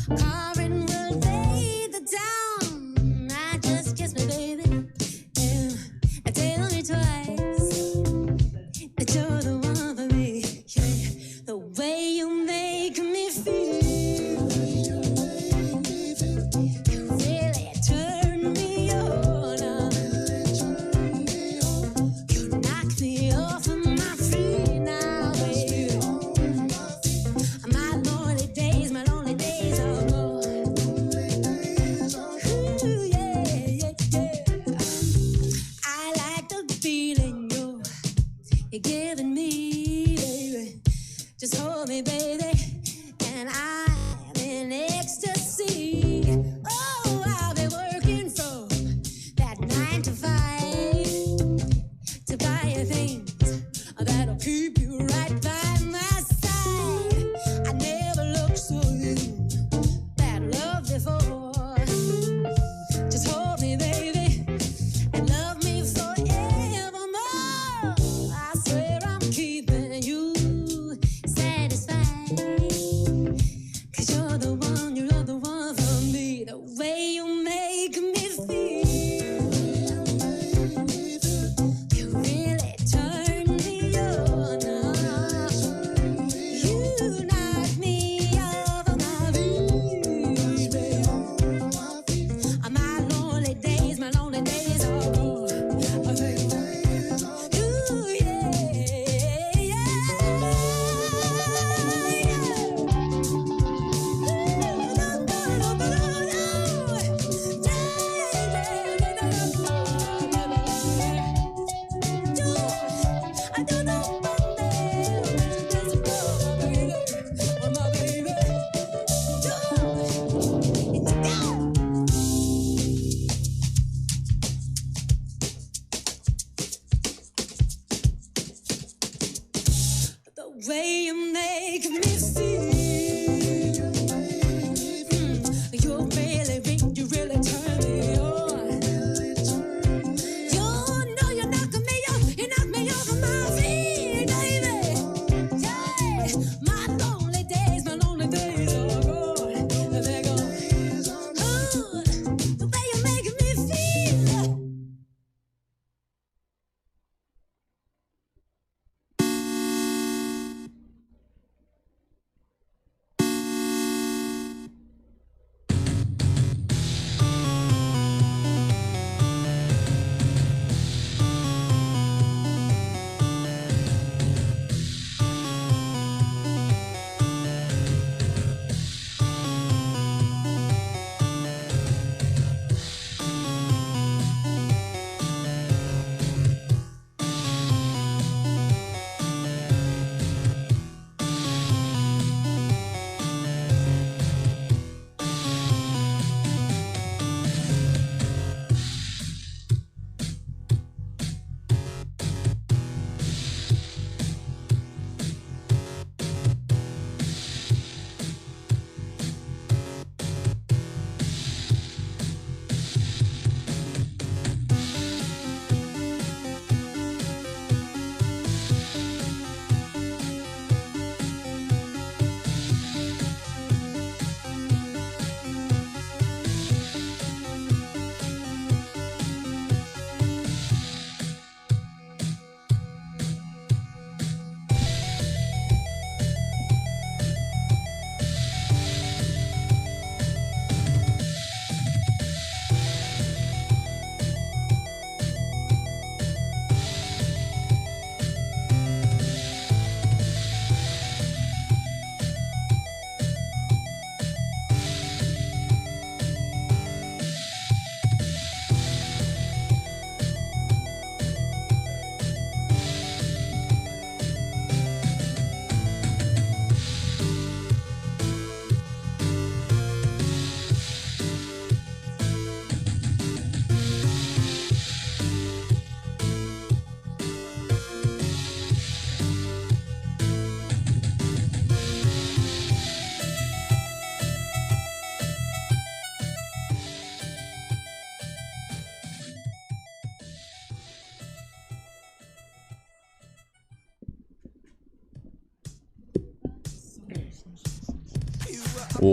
Carving will lay the down. I just kiss me, baby. And tell me twice that you're the one for me. Yeah. The way you make me feel, really turn me on. You knock me off of my feet now, baby. My lonely days are gone. Ooh, yeah, yeah, yeah. I like the feeling you're giving me, baby. Just hold me, baby, and I'm in it.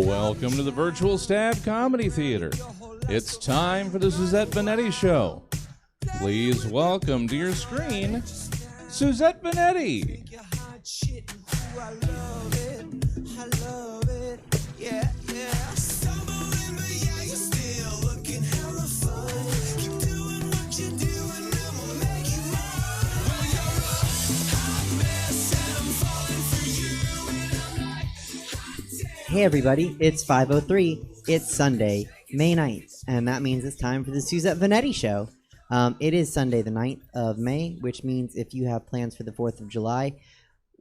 Welcome to the Virtual Stab Comedy Theater. It's time for the Suzette Veneti Show. Please welcome to your screen, Suzette Veneti. Hey everybody, it's 5:03. It's Sunday, May 9th, and that means it's time for the Suzette Veneti Show. It is Sunday the 9th of May, which means if you have plans for the 4th of July,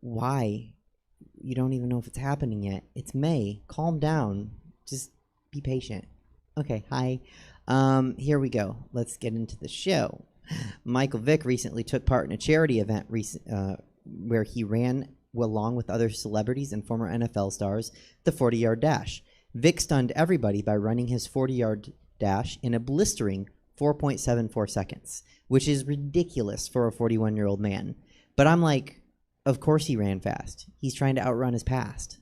why? You don't even know if it's happening yet. It's May. Calm down. Just be patient. Okay, hi. Here we go. Let's get into the show. Michael Vick recently took part in a charity event where he ran along with other celebrities and former NFL stars, the 40-yard dash. Vick stunned everybody by running his 40-yard dash in a blistering 4.74 seconds, which is ridiculous for a 41-year-old man. But I'm like, of course he ran fast. He's trying to outrun his past.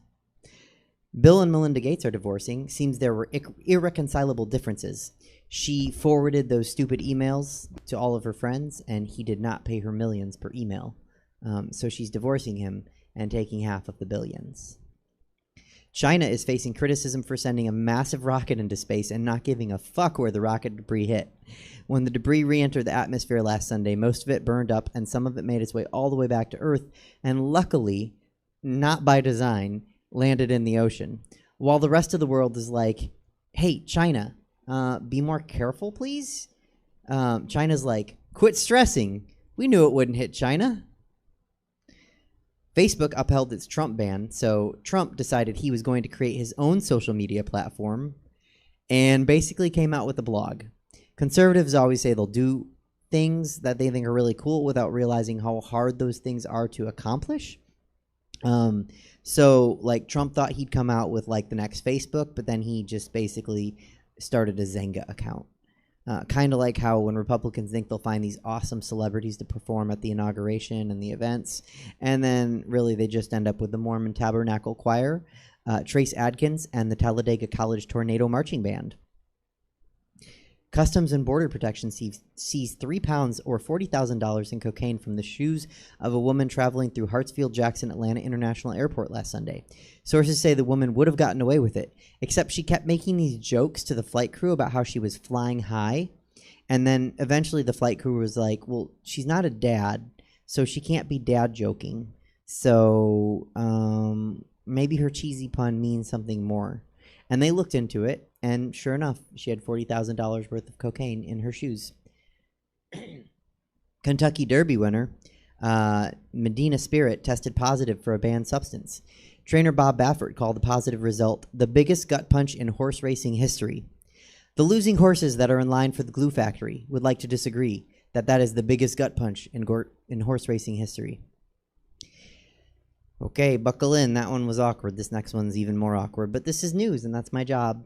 Bill and Melinda Gates are divorcing. Seems there were irreconcilable differences. She forwarded those stupid emails to all of her friends, and he did not pay her millions per email. So she's divorcing him and taking half of the billions. China is facing criticism for sending a massive rocket into space and not giving a fuck where the rocket debris hit. When the debris re-entered the atmosphere last Sunday, most of it burned up and some of it made its way all the way back to Earth and luckily, not by design, landed in the ocean. While the rest of the world is like, hey, China, be more careful, please? China's like, quit stressing. We knew it wouldn't hit China. Facebook upheld its Trump ban, so Trump decided he was going to create his own social media platform and basically came out with a blog. Conservatives always say they'll do things that they think are really cool without realizing how hard those things are to accomplish. So, like, Trump thought he'd come out with, like, the next Facebook, but then he just basically started a Zynga account. Kind of like how when Republicans think they'll find these awesome celebrities to perform at the inauguration and the events, and then really they just end up with the Mormon Tabernacle Choir, Trace Adkins, and the Talladega College Tornado Marching Band. Customs and Border Protection seized 3 pounds or $40,000 in cocaine from the shoes of a woman traveling through Hartsfield-Jackson Atlanta International Airport last Sunday. Sources say the woman would have gotten away with it, except she kept making these jokes to the flight crew about how she was flying high, and then eventually the flight crew was like, well, she's not a dad, so she can't be dad joking, so maybe her cheesy pun means something more. And they looked into it, and sure enough, she had $40,000 worth of cocaine in her shoes. Kentucky Derby winner Medina Spirit tested positive for a banned substance. Trainer Bob Baffert called the positive result the biggest gut punch in horse racing history. The losing horses that are in line for the glue factory would like to disagree that is the biggest gut punch in horse racing history. Okay, buckle in. That one was awkward. This next one's even more awkward. But this is news, and that's my job,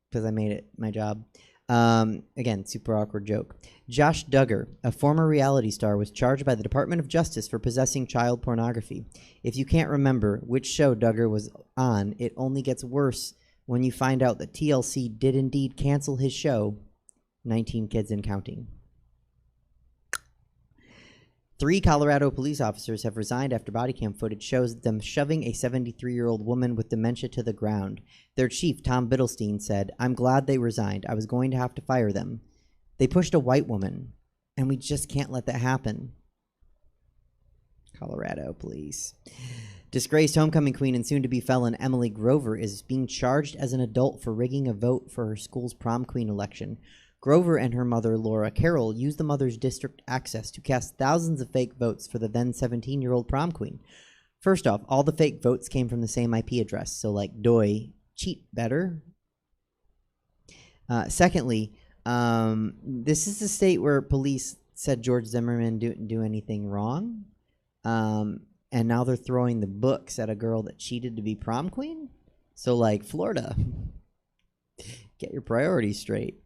because I made it my job. Again, super awkward joke. Josh Duggar, a former reality star, was charged by the Department of Justice for possessing child pornography. If you can't remember which show Duggar was on, it only gets worse when you find out that TLC did indeed cancel his show, 19 Kids and Counting. 3 Colorado police officers have resigned after body cam footage shows them shoving a 73-year-old woman with dementia to the ground. Their chief, Tom Bittelstein, said, "I'm glad they resigned. I was going to have to fire them. They pushed a white woman, and we just can't let that happen." Colorado police. Disgraced homecoming queen and soon-to-be felon Emily Grover is being charged as an adult for rigging a vote for her school's prom queen election. Grover and her mother, Laura Carroll, used the mother's district access to cast thousands of fake votes for the then 17-year-old prom queen. First off, all the fake votes came from the same IP address, so like, doy, cheat better. Secondly, this is the state where police said George Zimmerman didn't do anything wrong, and now they're throwing the books at a girl that cheated to be prom queen? So like, Florida, get your priorities straight.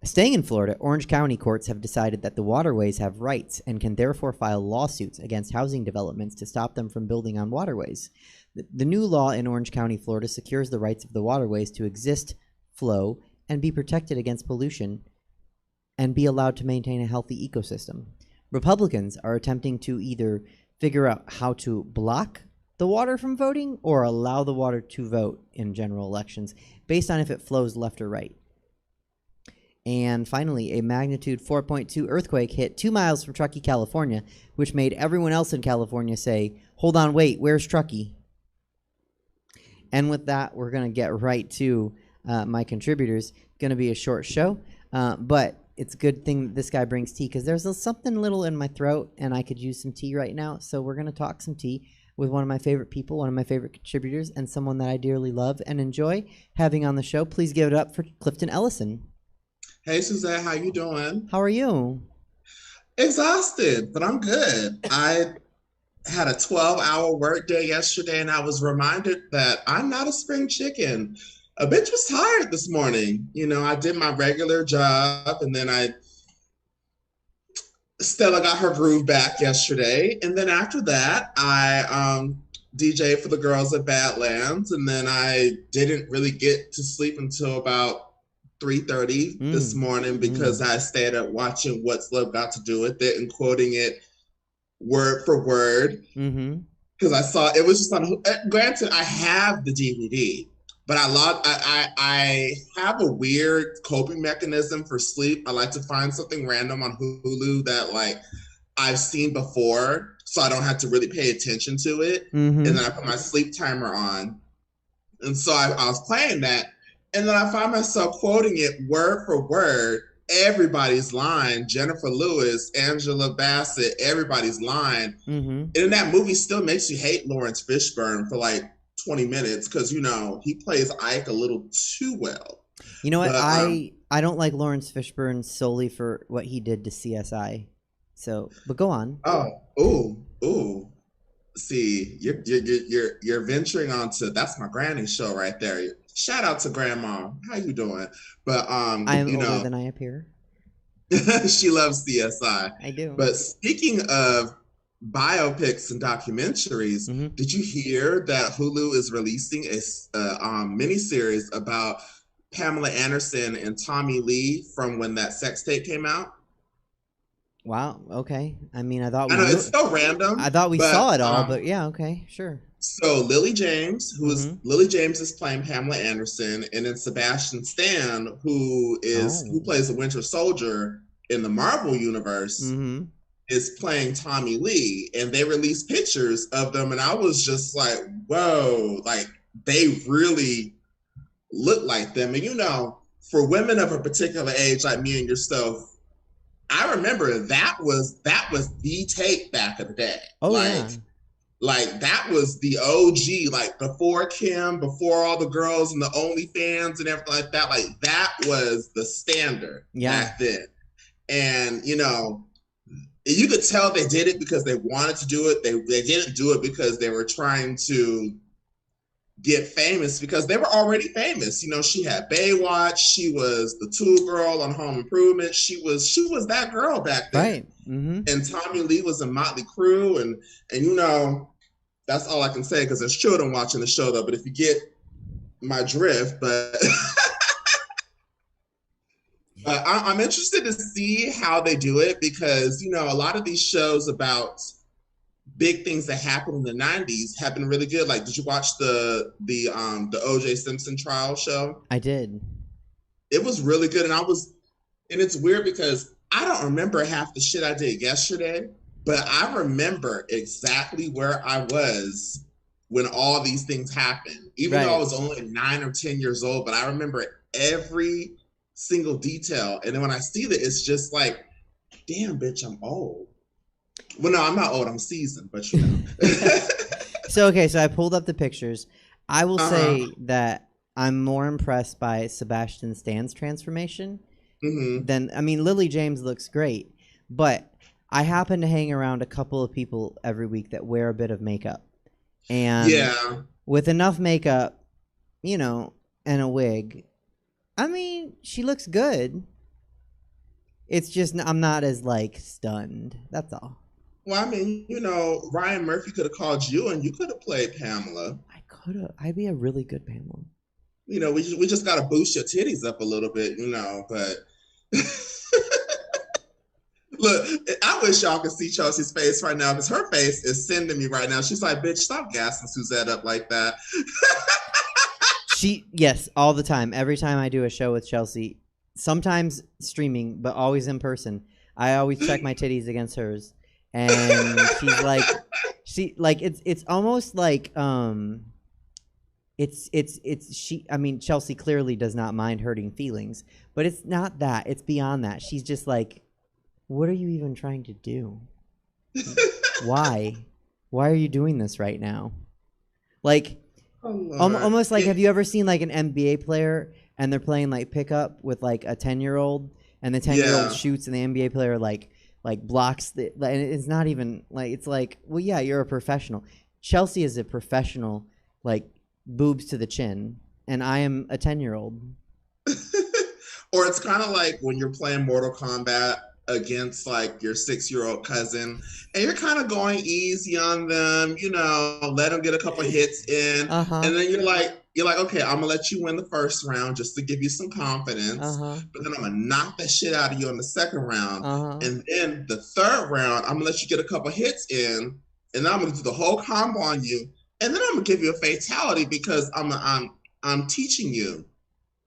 Staying in Florida, Orange County courts have decided that the waterways have rights and can therefore file lawsuits against housing developments to stop them from building on waterways. The new law in Orange County, Florida, secures the rights of the waterways to exist, flow, and be protected against pollution and be allowed to maintain a healthy ecosystem. Republicans are attempting to either figure out how to block the water from voting or allow the water to vote in general elections based on if it flows left or right. And finally, a magnitude 4.2 earthquake hit 2 miles from Truckee, California, which made everyone else in California say, "Hold on, wait, where's Truckee?" And with that, we're going to get right to my contributors. Going to be a short show, but it's a good thing that this guy brings tea because there's something little in my throat, and I could use some tea right now. So we're going to talk some tea with one of my favorite people, one of my favorite contributors, and someone that I dearly love and enjoy having on the show. Please give it up for Clifton Ellison. Hey, Suzette, how you doing? How are you? Exhausted, but I'm good. I had a 12-hour work day yesterday, and I was reminded that I'm not a spring chicken. A bitch was tired this morning. You know, I did my regular job, and then Stella got her groove back yesterday. And then after that, I DJ'd for the girls at Badlands, and then I didn't really get to sleep until about 3:30 this morning because I stayed up watching What's Love Got to Do with It and quoting it word for word because I saw it was just on. Granted, I have the DVD, but I have a weird coping mechanism for sleep. I like to find something random on Hulu that like I've seen before, so I don't have to really pay attention to it. And then I put my sleep timer on, and so I was playing that. And then I find myself quoting it word for word, everybody's line, Jennifer Lewis, Angela Bassett, everybody's line. And then that movie still makes you hate Lawrence Fishburne for like 20 minutes because, you know, he plays Ike a little too well. You know what? But, I don't like Lawrence Fishburne solely for what he did to CSI. So, but go on. Oh, see, you're venturing onto, that's my granny show right there. Shout out to Grandma. How you doing? But I am older than I appear. She loves CSI. I do. But speaking of biopics and documentaries, did you hear that Hulu is releasing a miniseries about Pamela Anderson and Tommy Lee from when that sex tape came out? Wow. Okay. I mean, I know it's so random. I thought we saw it all, but yeah. Okay. Sure. So Lily James, Lily James is playing Pamela Anderson, and then Sebastian Stan, who plays the Winter Soldier in the Marvel universe, is playing Tommy Lee. And they released pictures of them, and I was just like, whoa, like they really look like them. And you know, for women of a particular age like me and yourself, I remember that was the tape back in the day. Like that was the OG, like before Kim, before all the girls and the OnlyFans and everything like that. Like that was the standard back then. And you know, you could tell they did it because they wanted to do it. They didn't do it because they were trying to get famous because they were already famous. You know, she had Baywatch. She was the tool girl on Home Improvement. She was that girl back then. Right. And Tommy Lee was in Motley Crue, and you know, that's all I can say because there's children watching the show though. But if you get my drift, but I'm interested to see how they do it because you know a lot of these shows about big things that happened in the 90s have been really good. Like, did you watch the O.J. Simpson trial show? I did. It was really good, and it's weird because I don't remember half the shit I did yesterday, but I remember exactly where I was when all these things happened. Even though I was only 9 or 10 years old, but I remember every single detail. And then when I see that, it's just like, damn, bitch, I'm old. Well, no, I'm not old. I'm seasoned, but you know. So I pulled up the pictures. I will say that I'm more impressed by Sebastian Stan's transformation than, I mean, Lily James looks great, but I happen to hang around a couple of people every week that wear a bit of makeup. And with enough makeup, you know, and a wig, I mean, she looks good. It's just I'm not as like stunned. That's all. Well, I mean, Ryan Murphy could have called you and you could have played Pamela. I could have. I'd be a really good Pamela. We just got to boost your titties up a little bit, but look, I wish y'all could see Chelsea's face right now because her face is sending me right now. She's like, bitch, stop gassing Suzette up like that. Yes, all the time. Every time I do a show with Chelsea, sometimes streaming, but always in person, I always check my titties against hers. And she's like, it's almost like, Chelsea clearly does not mind hurting feelings, but it's not that. It's beyond that. She's just like, what are you even trying to do? Why are you doing this right now? Like, almost like, have you ever seen like an NBA player and they're playing like pickup with like a 10-year-old and the 10-year-old shoots and the NBA player like blocks and it's not even like, it's like, well, yeah, you're a professional. Chelsea is a professional, like boobs to the chin, and I am a 10-year-old. Or it's kind of like when you're playing Mortal Kombat against like your 6-year-old cousin and you're kind of going easy on them, let them get a couple hits in. And then you're like, okay, I'm gonna let you win the first round just to give you some confidence. But then I'm gonna knock the shit out of you in the second round. And then the third round, I'm gonna let you get a couple hits in, and then I'm gonna do the whole combo on you. And then I'm gonna give you a fatality because I'm teaching you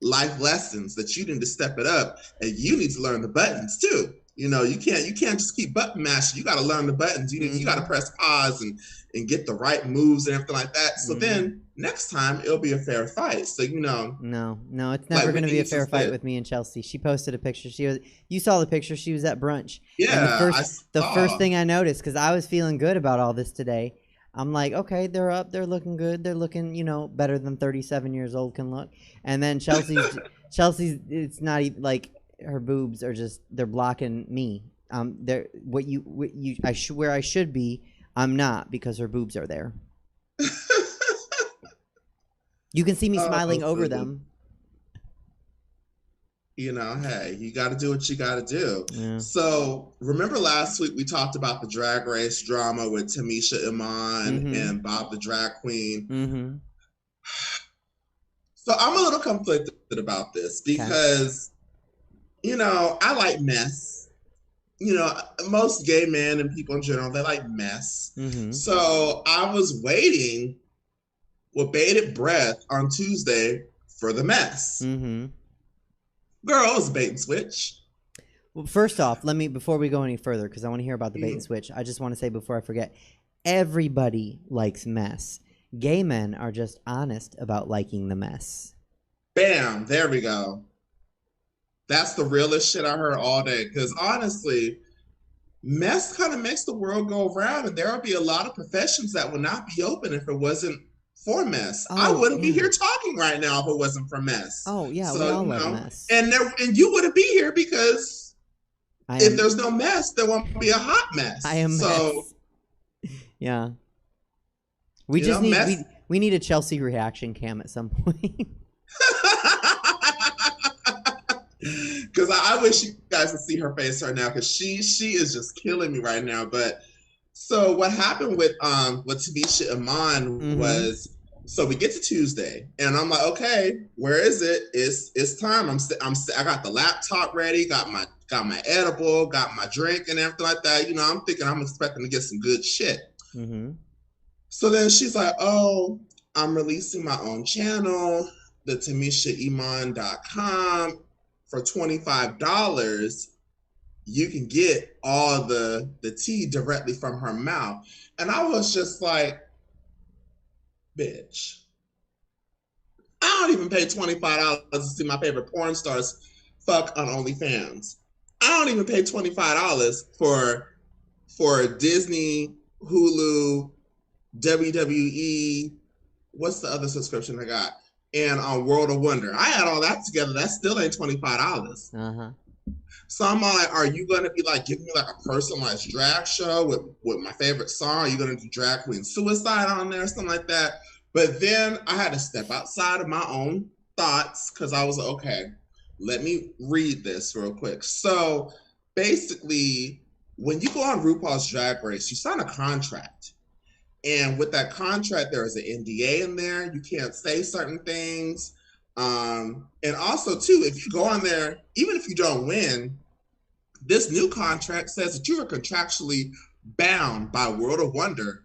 life lessons that you need to step it up, and you need to learn the buttons too. You can't just keep button mashing. You got to learn the buttons. You got to press pause and get the right moves and everything like that. So then next time it'll be a fair fight. So No, it's never going to be a fair fight with me and Chelsea. She posted a picture. You saw the picture. She was at brunch. Yeah. And the first thing I noticed, because I was feeling good about all this today, I'm like, okay, they're up, they're looking good, they're looking, better than 37 years old can look. And then Chelsea's, it's not even like her boobs are just, they're blocking me. They're where I should be, I'm not, because her boobs are there. You can see me smiling over them. Hey, you got to do what you got to do. Yeah. So remember last week we talked about the drag race drama with Tamisha Iman and Bob the Drag Queen. So I'm a little conflicted about this because, I like mess. Most gay men and people in general, they like mess. So I was waiting with bated breath on Tuesday for the mess. Girl, it was a bait and switch. Well, first off, before we go any further, because I want to hear about the bait and switch, I just want to say before I forget, everybody likes mess. Gay men are just honest about liking the mess. Bam, there we go. That's the realest shit I heard all day. Because honestly, mess kind of makes the world go round, and there will be a lot of professions that would not be open if it wasn't for mess. I wouldn't be here talking right now if it wasn't for mess. Oh yeah, so, we all love mess. And you wouldn't be here because if there's no mess, there won't be a hot mess. I am mess. Yeah. We just need a Chelsea reaction cam at some point. Because I wish you guys could see her face right now, because she is just killing me right now. But so what happened with Tamisha Iman was, so we get to Tuesday, and I'm like, okay, where is it? It's time. I got the laptop ready, got my edible, got my drink and everything like that. I'm thinking I'm expecting to get some good shit. So then she's like, oh, I'm releasing my own channel, the TamishaIman.com. For $25, you can get all the tea directly from her mouth. And I was just like, bitch, I don't even pay $25 to see my favorite porn stars fuck on OnlyFans. I don't even pay $25 for Disney, Hulu, WWE. What's the other subscription I got? And on World of Wonder. I had all that together. That still ain't $25. So I'm like, are you going to be like giving me like a personalized drag show with my favorite song? Are you going to do Drag Queen Suicide on there, something like that? But then I had to step outside of my own thoughts because I was like, okay, let me read this real quick. So basically, when you go on RuPaul's Drag Race, you sign a contract. And with that contract, there is an NDA in there. You can't say certain things. And also, too, if you go on there, even if you don't win, this new contract says that you are contractually bound by World of Wonder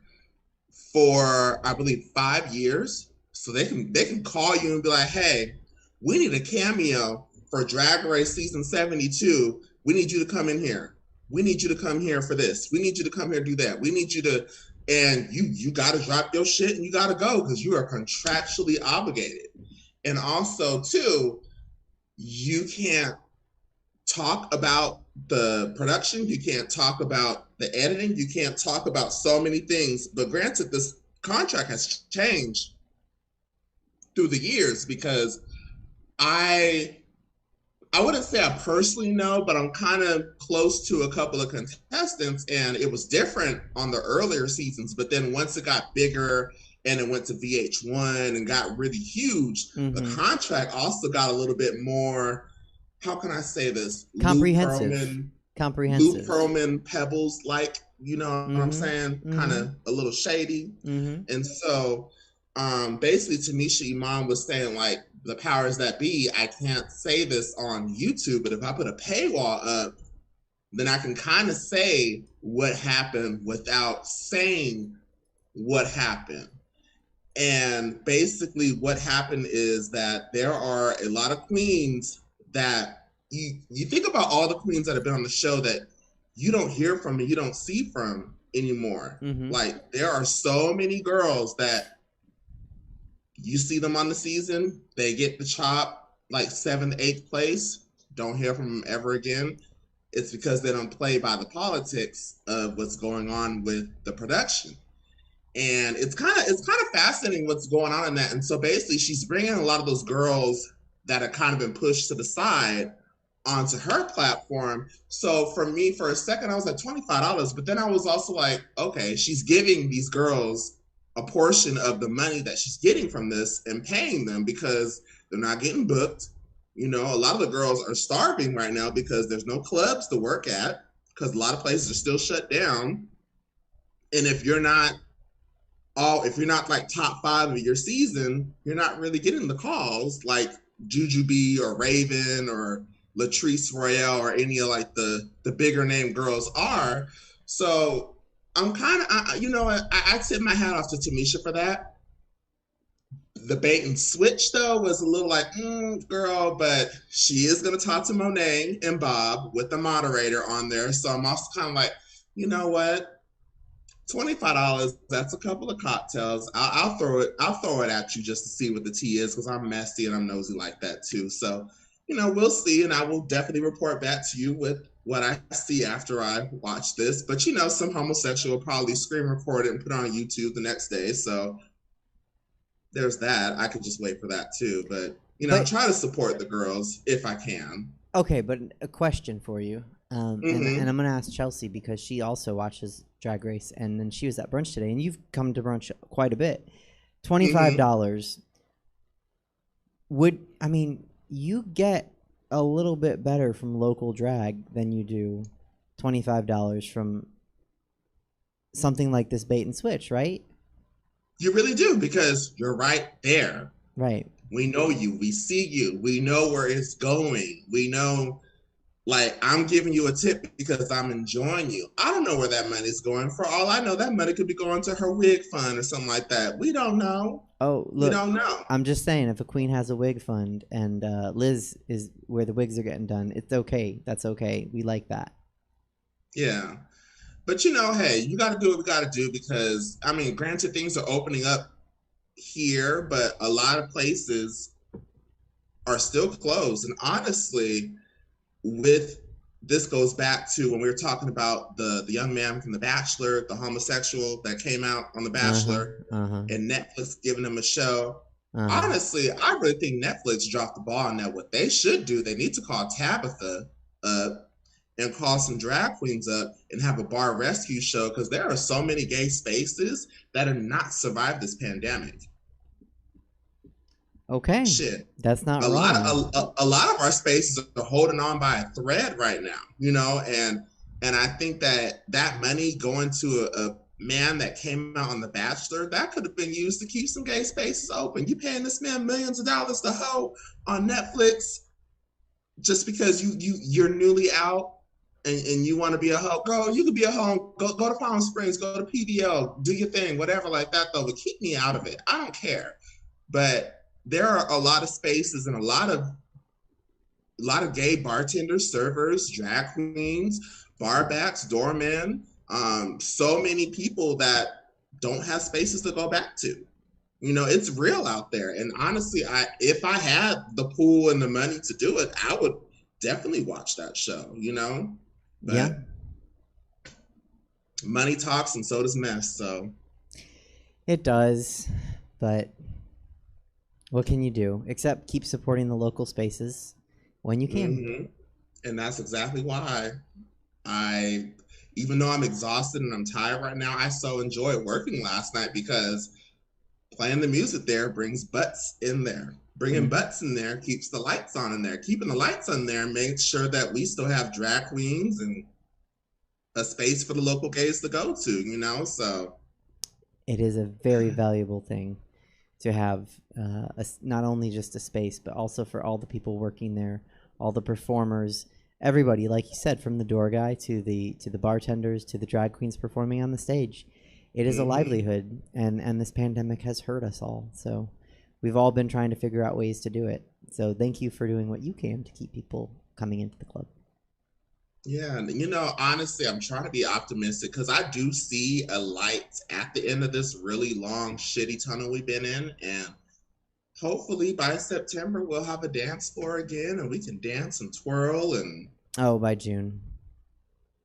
for, I believe, 5 years. So they can call you and be like, hey, we need a cameo for Drag Race season 72. We need you to come in here. We need you to come here for this. We need you to come here do that. We need you to, and you got to drop your shit and you got to go because you are contractually obligated. And also, too, you can't talk about the production. You can't talk about the editing. You can't talk about so many things. But granted, this contract has changed through the years because I wouldn't say I personally know, but I'm kind of close to a couple of contestants, and it was different on the earlier seasons. But then once it got bigger and it went to VH1 and got really huge, the contract also got a little bit more, how can I say this? Comprehensive. Luke Pearlman Pebbles, like, you know what I'm saying? Kind of a little shady. And so basically Tamisha Iman was saying, like, the powers that be, I can't say this on YouTube, but if I put a paywall up, then I can kind of say what happened without saying what happened. And basically what happened is that there are a lot of queens that you think about all the queens that have been on the show that you don't hear from and you don't see from anymore. Like, there are so many girls that you see them on the season, they get the chop, like 7th, 8th place, don't hear from them ever again. It's because they don't play by the politics of what's going on with the production. And it's kind of fascinating what's going on in that. And so basically she's bringing a lot of those girls that have kind of been pushed to the side onto her platform. So for me, for a second, I was like $25, but then I was also like, okay, she's giving these girls a portion of the money that she's getting from this and paying them because they're not getting booked. You know, a lot of the girls are starving right now because there's no clubs to work at because a lot of places are still shut down. And if you're not like top 5 of your season, you're not really getting the calls like Jujubee or Raven or Latrice Royale or any of like the bigger name girls are. So I'm kind of, you know, I tip my hat off to Tamisha for that. The bait and switch, though, was a little like, girl, but she is going to talk to Monet and Bob with the moderator on there. So I'm also kind of like, you know what? $25, that's a couple of cocktails. I'll throw it at you just to see what the tea is because I'm messy and I'm nosy like that too. So, you know, we'll see, and I will definitely report back to you with what I see after I watch this. But, you know, some homosexual will probably screen record it and put it on YouTube the next day. So there's that. I could just wait for that too. But, you know, try to support the girls if I can. Okay, but a question for you. And I'm going to ask Chelsea because she also watches Drag Race, and then she was at brunch today, and you've come to brunch quite a bit. $25 you get a little bit better from local drag than you do $25 from something like this bait and switch, right? You really do, because you're right there. Right. We know you. We see you. We know where it's going. We know, like, I'm giving you a tip because I'm enjoying you. I don't know where that money's going. For all I know, that money could be going to her wig fund or something like that. We don't know. Oh, look, we don't know. I'm just saying, if a queen has a wig fund and Liz is where the wigs are getting done, it's okay. That's okay. We like that. Yeah. But, you know, hey, you got to do what we got to do because, I mean, granted, things are opening up here, but a lot of places are still closed. And honestly, this goes back to when we were talking about the young man from The Bachelor, the homosexual that came out on The Bachelor, and Netflix giving him a show. Honestly, I really think Netflix dropped the ball on that. What they should do, they need to call Tabitha up and call some drag queens up and have a bar rescue show, because there are so many gay spaces that have not survived this pandemic. Okay. Shit. That's not a wrong. a lot of our spaces are holding on by a thread right now, you know, and I think that money going to a man that came out on The Bachelor, that could have been used to keep some gay spaces open. You paying this man millions of dollars to hoe on Netflix just because you're newly out and you want to be a hoe. Girl, you could be a hoe. Go to Palm Springs, go to PBL, do your thing, whatever like that though. But keep me out of it. I don't care. But there are a lot of spaces and a lot of gay bartenders, servers, drag queens, barbacks, doormen, so many people that don't have spaces to go back to. You know, it's real out there. And honestly, if I had the pool and the money to do it, I would definitely watch that show, you know? But yeah. money talks and so does mess, so. It does, but what can you do except keep supporting the local spaces when you can? Mm-hmm. And that's exactly why even though I'm exhausted and I'm tired right now, I so enjoyed working last night because playing the music there brings butts in there. Bringing butts in there keeps the lights on in there. Keeping the lights on there makes sure that we still have drag queens and a space for the local gays to go to, you know? So it is a very valuable thing to have not only just a space, but also for all the people working there, all the performers, everybody, like you said, from the door guy to the bartenders to the drag queens performing on the stage. It is a livelihood, and this pandemic has hurt us all. So we've all been trying to figure out ways to do it. So thank you for doing what you can to keep people coming into the club. Yeah, and you know, honestly, I'm trying to be optimistic because I do see a light at the end of this really long, shitty tunnel we've been in. And hopefully by September, we'll have a dance floor again and we can dance and twirl and... Oh, by June.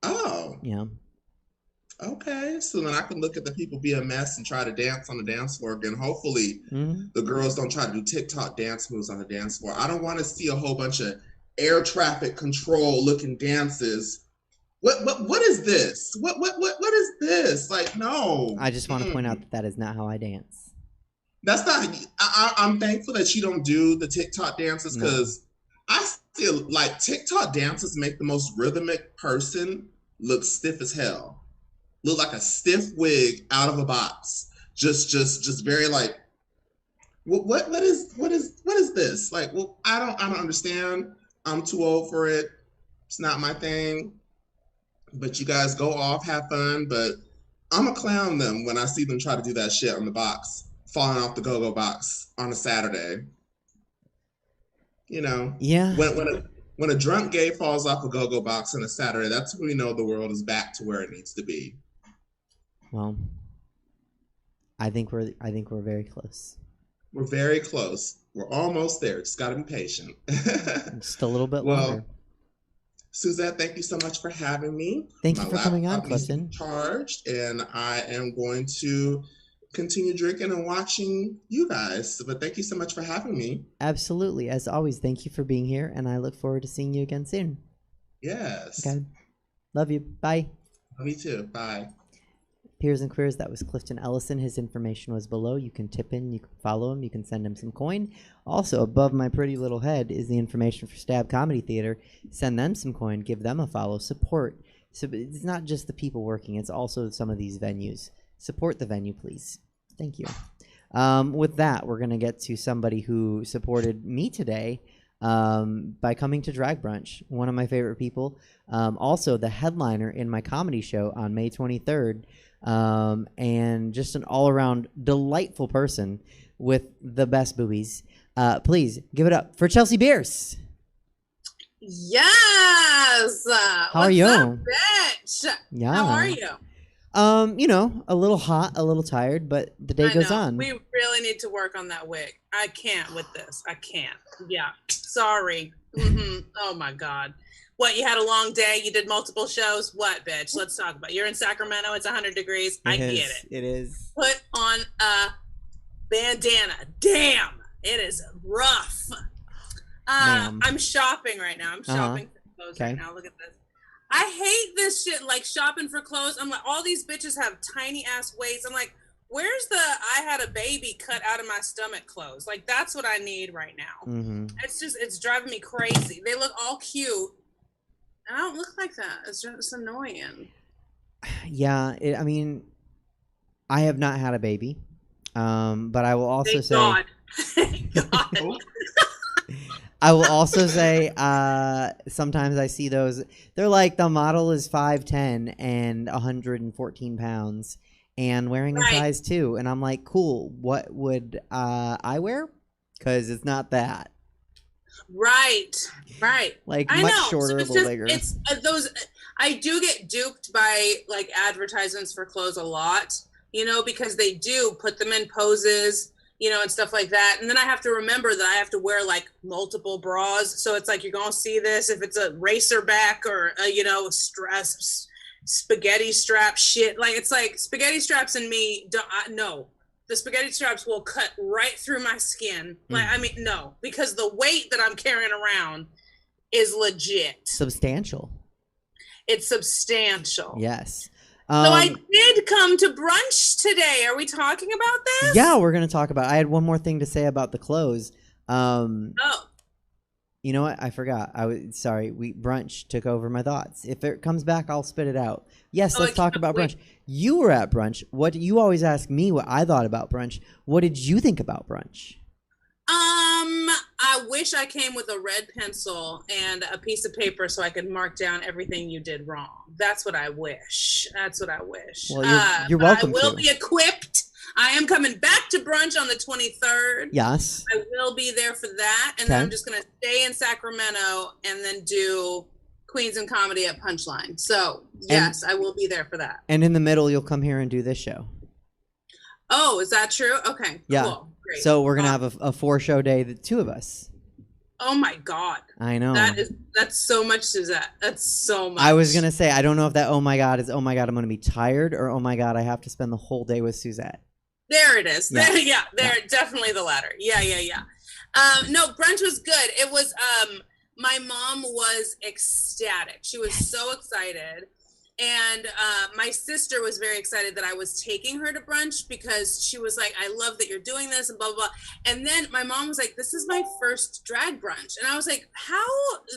Oh. Yeah. Okay, so then I can look at the people be a mess and try to dance on the dance floor again. Hopefully the girls don't try to do TikTok dance moves on the dance floor. I don't want to see a whole bunch of air traffic control looking dances. What is this? What is this? Like, no. I just want to point out that is not how I dance. That's not. I'm thankful that you don't do the TikTok dances because I feel like TikTok dances make the most rhythmic person look stiff as hell. Look like a stiff wig out of a box. Just very like. What is this? Like, well, I don't understand. I'm too old for it. It's not my thing. But you guys go off, have fun. But I'm going to clown them when I see them try to do that shit on the box, falling off the go-go box on a Saturday. You know? Yeah. When a drunk gay falls off a go-go box on a Saturday, that's when we know the world is back to where it needs to be. Well, I think we're very close. We're very close. We're almost there. Just got to be patient. Just a little bit longer. Suzette, thank you so much for having me. Thank you for coming on, Clifton. Charged, and I am going to continue drinking and watching you guys. But thank you so much for having me. Absolutely. As always, thank you for being here, and I look forward to seeing you again soon. Yes. Okay. Love you. Bye. Me too. Bye. Peers and Queers, that was Clifton Ellison. His information was below. You can tip in, you can follow him, you can send him some coin. Also, above my pretty little head is the information for Stab Comedy Theater. Send them some coin, give them a follow, support. So it's not just the people working, it's also some of these venues. Support the venue, please. Thank you. With that, we're going to get to somebody who supported me today by coming to Drag Brunch, one of my favorite people. Also, the headliner in my comedy show on May 23rd. And just an all-around delightful person with the best boobies. Please give it up for Chelsea Bearce. Yes. How are you? Up, bitch? Yeah. How are you? You know, a little hot, a little tired, but the day goes on. We really need to work on that wig. I can't with this. I can't. Yeah. Sorry. Oh my God. What, you had a long day? You did multiple shows? What, bitch? Let's talk about it. You're in Sacramento. It's 100 degrees. I get it. It is. Put on a bandana. Damn. It is rough. I'm shopping right now. I'm shopping for clothes right now. Look at this. I hate this shit, like shopping for clothes. I'm like, all these bitches have tiny ass waists. I'm like, where's the I had a baby cut out of my stomach clothes? Like, that's what I need right now. Mm-hmm. It's driving me crazy. They look all cute. And I don't look like that. It's just annoying. Yeah, I mean, I have not had a baby, but I will also say, God. Thank God. I will also say, sometimes I see those. They're like the model is 5'10" and 114 pounds, and wearing a size 2, and I'm like, cool. What would I wear? Because it's not that. Right. Like I much know. shorter, So a little bigger. It's those. I do get duped by like advertisements for clothes a lot, because they do put them in poses, and stuff like that. And then I have to remember that I have to wear like multiple bras. So it's like, you're going to see this if it's a racer back or, spaghetti strap shit. Like, it's like spaghetti straps and me. No, the spaghetti straps will cut right through my skin. Like, I mean, no, because the weight that I'm carrying around is legit. Substantial. It's substantial. Yes. So I did come to brunch today. Are we talking about this? Yeah, we're going to talk about it. I had one more thing to say about the clothes. You know what? I forgot. Sorry. Brunch took over my thoughts. If it comes back, I'll spit it out. Yes, let's talk about brunch. You were at brunch. You always ask me what I thought about brunch. What did you think about brunch? I wish I came with a red pencil and a piece of paper so I could mark down everything you did wrong. That's what I wish. Well, you're welcome I will be equipped. I am coming back to brunch on the 23rd. Yes. I will be there for that. And then I'm just going to stay in Sacramento and then do Queens and Comedy at Punchline. So, yes, I will be there for that. And in the middle, you'll come here and do this show. Oh, is that true? Okay, yeah. Cool. Great. So we're going to have a 4-show day, the two of us. Oh my God. I know. That's so much, Suzette. That's so much. I was going to say, I don't know if that oh my God is oh my God, I'm going to be tired, or oh my God, I have to spend the whole day with Suzette. There it is. Yeah. Definitely the latter. Yeah. No, brunch was good. It was, my mom was ecstatic. She was so excited. And my sister was very excited that I was taking her to brunch because she was like, I love that you're doing this and blah, blah, blah. And then my mom was like, this is my first drag brunch. And I was like, how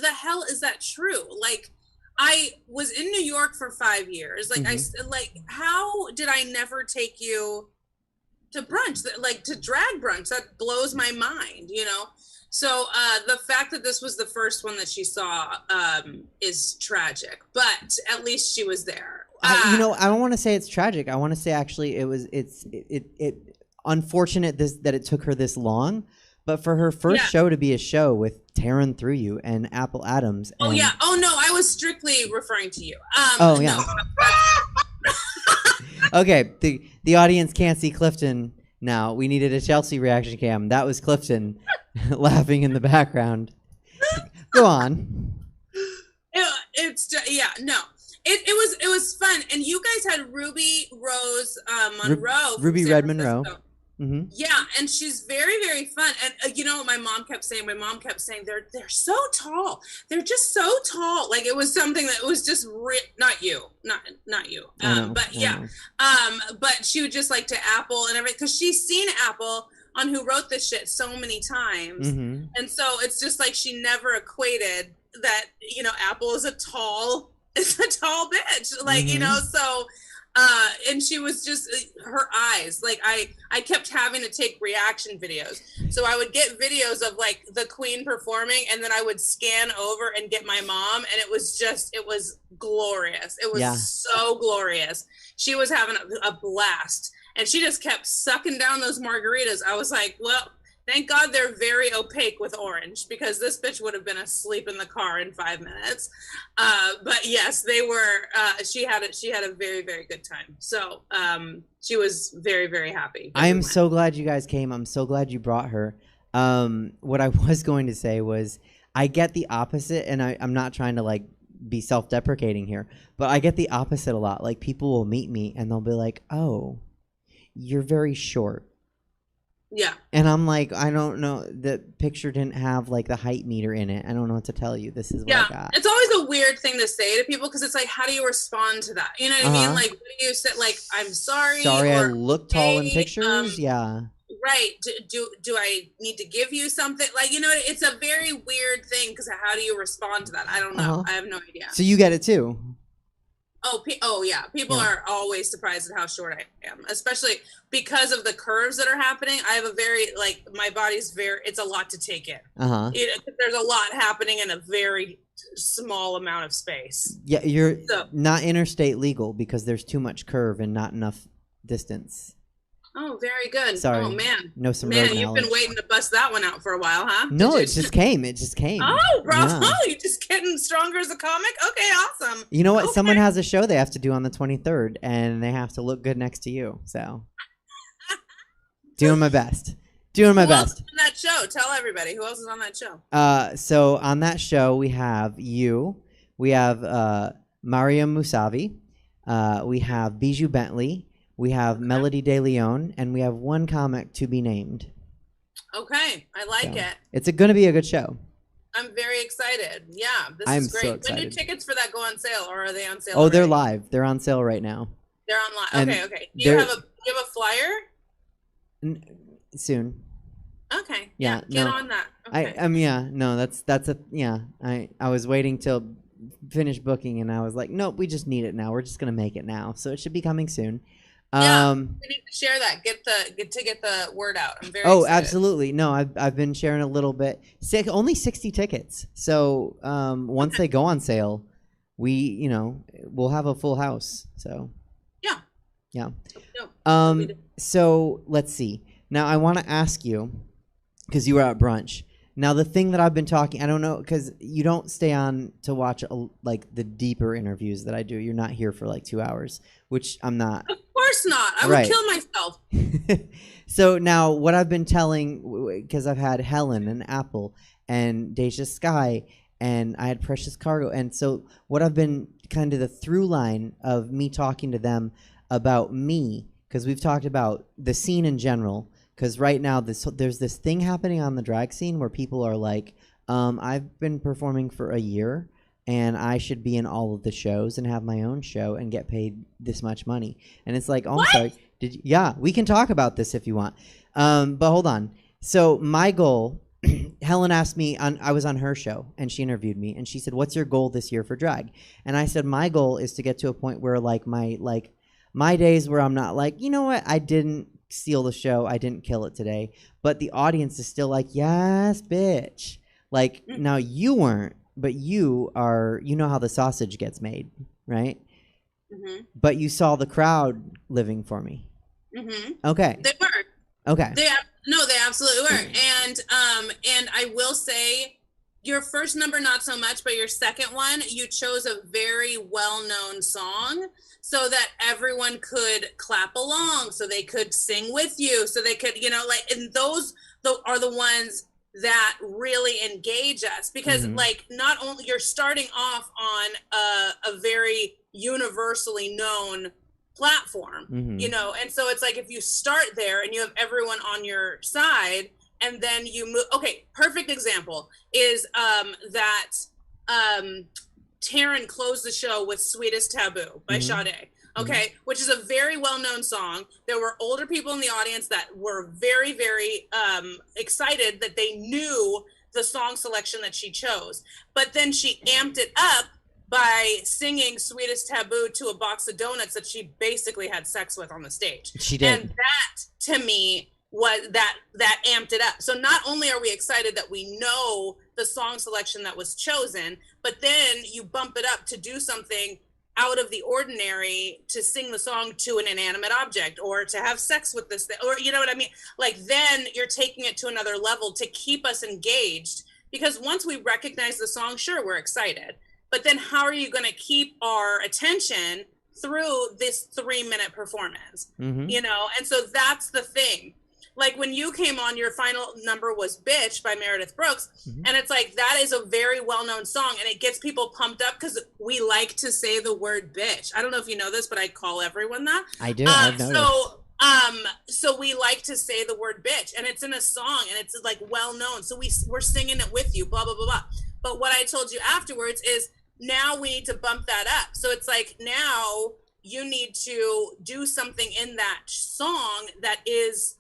the hell is that true? Like, I was in New York for 5 years. Like, how did I never take you to brunch, like to drag brunch? That blows my mind, So the fact that this was the first one that she saw is tragic, but at least she was there. I don't want to say it's tragic. I want to say actually it's unfortunate that it took her this long, but for her first show to be a show with Tearing Through You and Apple Adams. Oh yeah. Oh no, I was strictly referring to you. Oh yeah. No. Okay, the audience can't see Clifton now. We needed a Chelsea reaction cam. That was Clifton laughing in the background. Go on. It was fun, and you guys had Ruby Rose Monroe. Ruby Red Monroe. Mm-hmm. Yeah, and she's very, very fun. And you know what my mom kept saying? My mom kept saying they're so tall. They're just so tall. Like, it was something that was just not you. But yeah. But she would just like to Apple and everything, because she's seen Apple on Who Wrote This Shit so many times. Mm-hmm. And so it's just like she never equated that, Apple is a tall bitch. Like, mm-hmm. So and she was just, her eyes, like I kept having to take reaction videos. So I would get videos of like the queen performing, and then I would scan over and get my mom, and it was glorious. It was so glorious. She was having a blast, and she just kept sucking down those margaritas. I was like, well, thank God they're very opaque with orange, because this bitch would have been asleep in the car in 5 minutes. But yes, they were. She had a very, very good time. So she was very, very happy. I am so glad you guys came. I'm so glad you brought her. What I was going to say was, I get the opposite, and I'm not trying to like be self-deprecating here, but I get the opposite a lot. Like, people will meet me and they'll be like, "Oh, you're very short." Yeah. And I'm like, I don't know. The picture didn't have like the height meter in it. I don't know what to tell you. This is what I got. It's always a weird thing to say to people because it's like, how do you respond to that? You know what I mean? Like, what do you say? Like, I'm sorry. Sorry, I or, look tall in pictures. Yeah. Right. Do I need to give you something? Like, you know, it's a very weird thing because how do you respond to that? I don't know. I have no idea. So you get it too. Oh yeah. People are always surprised at how short I am, especially because of the curves that are happening. I have a very, like, my body's it's a lot to take in. There's a lot happening in a very small amount of space. Yeah, you're not interstate legal because there's too much curve and not enough distance. Oh, very good. Sorry. Oh, man. No, some man, road you've knowledge. been waiting to bust that one out for a while, huh? No, it just came. It just came. Oh, bravo. Yeah. You're just getting stronger as a comic? Okay, awesome. You know what? Okay. Someone has a show they have to do on the 23rd, and they have to look good next to you. So, doing my best. Doing my best. Who else is on that show? Tell everybody. Who else is on that show? So, on that show, we have you. We have Mariam Musavi. We have Bijou Bentley. We have Melody De Leon, and we have one comic to be named. Okay, I like it. It's going to be a good show. I'm very excited. Yeah, this is great. So excited. When do tickets for that go on sale, or are they on sale? Oh, already? They're live. They're on sale right now. They're on live. Okay. Do you have a flyer? Soon. Okay. Yeah. Get on that. Okay. I was waiting till finish booking, and I was like, nope, we just need it now. We're just gonna make it now, so it should be coming soon. We need to share that. Get the word out. I'm very excited. Absolutely. No, I've been sharing a little bit. Only 60 tickets. So once they go on sale, we'll have a full house. So yeah. So let's see. Now I want to ask you, because you were at brunch. Now the thing that I've been talking, I don't know, because you don't stay on to watch like the deeper interviews that I do. You're not here for like 2 hours, which I'm not. Of course not. I would kill myself. So now what I've been telling, because I've had Helen and Apple and Deja Sky, and I had Precious Cargo, and so what I've been kind of the through line of me talking to them about me, because we've talked about the scene in general. Because right now, there's this thing happening on the drag scene where people are like, I've been performing for a year, and I should be in all of the shows and have my own show and get paid this much money. And it's like, I'm sorry. Yeah, we can talk about this if you want. But hold on. So my goal, Helen asked me, I was on her show, and she interviewed me, and she said, what's your goal this year for drag? And I said, my goal is to get to a point where my days where I'm not like, you know what, I didn't steal the show, I didn't kill it today, but the audience is still like, yes, bitch. Like, now you weren't, but you are, you know how the sausage gets made, right? Mm-hmm. But you saw the crowd living for me. Mm-hmm. Okay. They were. Okay. They absolutely were. And I will say, your first number, not so much, but your second one, you chose a very well-known song so that everyone could clap along, so they could sing with you, so they could, and those are the ones that really engage us, because not only you're starting off on a very universally known platform, and so it's like, if you start there and you have everyone on your side, and then you move. Okay, perfect example is that Taryn closed the show with Sweetest Taboo by Sade, okay, which is a very well-known song. There were older people in the audience that were very, very excited that they knew the song selection that she chose. But then she amped it up by singing Sweetest Taboo to a box of donuts that she basically had sex with on the stage. She did. And that, to me, was that amped it up. So not only are we excited that we know the song selection that was chosen, but then you bump it up to do something out of the ordinary, to sing the song to an inanimate object, or to have sex with this thing, or you know what I mean? Like, then you're taking it to another level to keep us engaged, because once we recognize the song, sure, we're excited, but then how are you going to keep our attention through this 3-minute performance? And so that's the thing. Like, when you came on, your final number was Bitch by Meredith Brooks. And it's like, that is a very well-known song, and it gets people pumped up because we like to say the word bitch. I don't know if you know this, but I call everyone that. I do. I've noticed. So we like to say the word bitch, and it's in a song, and it's like well-known. So we're singing it with you, blah, blah, blah, blah. But what I told you afterwards is now we need to bump that up. So it's like, now you need to do something in that song that is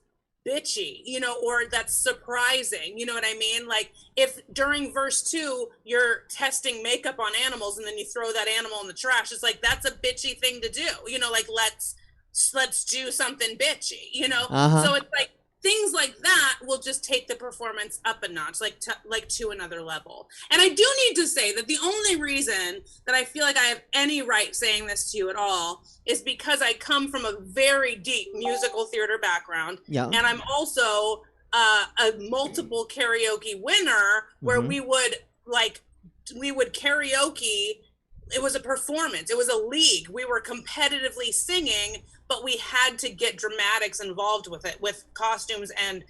bitchy, you know, or that's surprising, you know what I mean? Like, if during verse 2 you're testing makeup on animals and then you throw that animal in the trash, it's like, that's a bitchy thing to do, you know, like, let's do something bitchy, you know. So it's like, things like that will just take the performance up a notch, like to another level. And I do need to say that the only reason that I feel like I have any right saying this to you at all is because I come from a very deep musical theater background. And I'm also a multiple karaoke winner, where we would karaoke. It was a performance. It was a league. We were competitively singing, but we had to get dramatics involved with it, with costumes and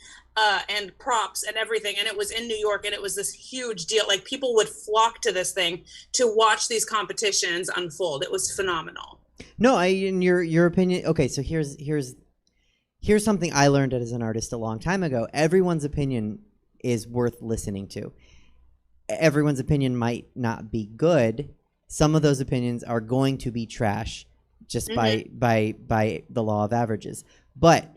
props and everything. And it was in New York, and it was this huge deal. Like, people would flock to this thing to watch these competitions unfold. It was phenomenal. No, in your opinion. Okay, so here's something I learned as an artist a long time ago. Everyone's opinion is worth listening to. Everyone's opinion might not be good. Some of those opinions are going to be trash, just by the law of averages. But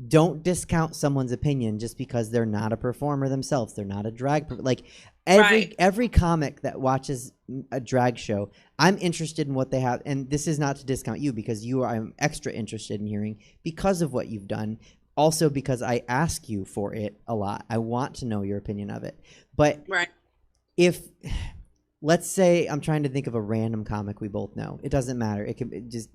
don't discount someone's opinion just because they're not a performer themselves. They're not a drag. Like, every comic that watches a drag show, I'm interested in what they have. And this is not to discount you, because I'm extra interested in hearing because of what you've done. Also because I ask you for it a lot. I want to know your opinion of it. But if... Let's say I'm trying to think of a random comic we both know. It doesn't matter.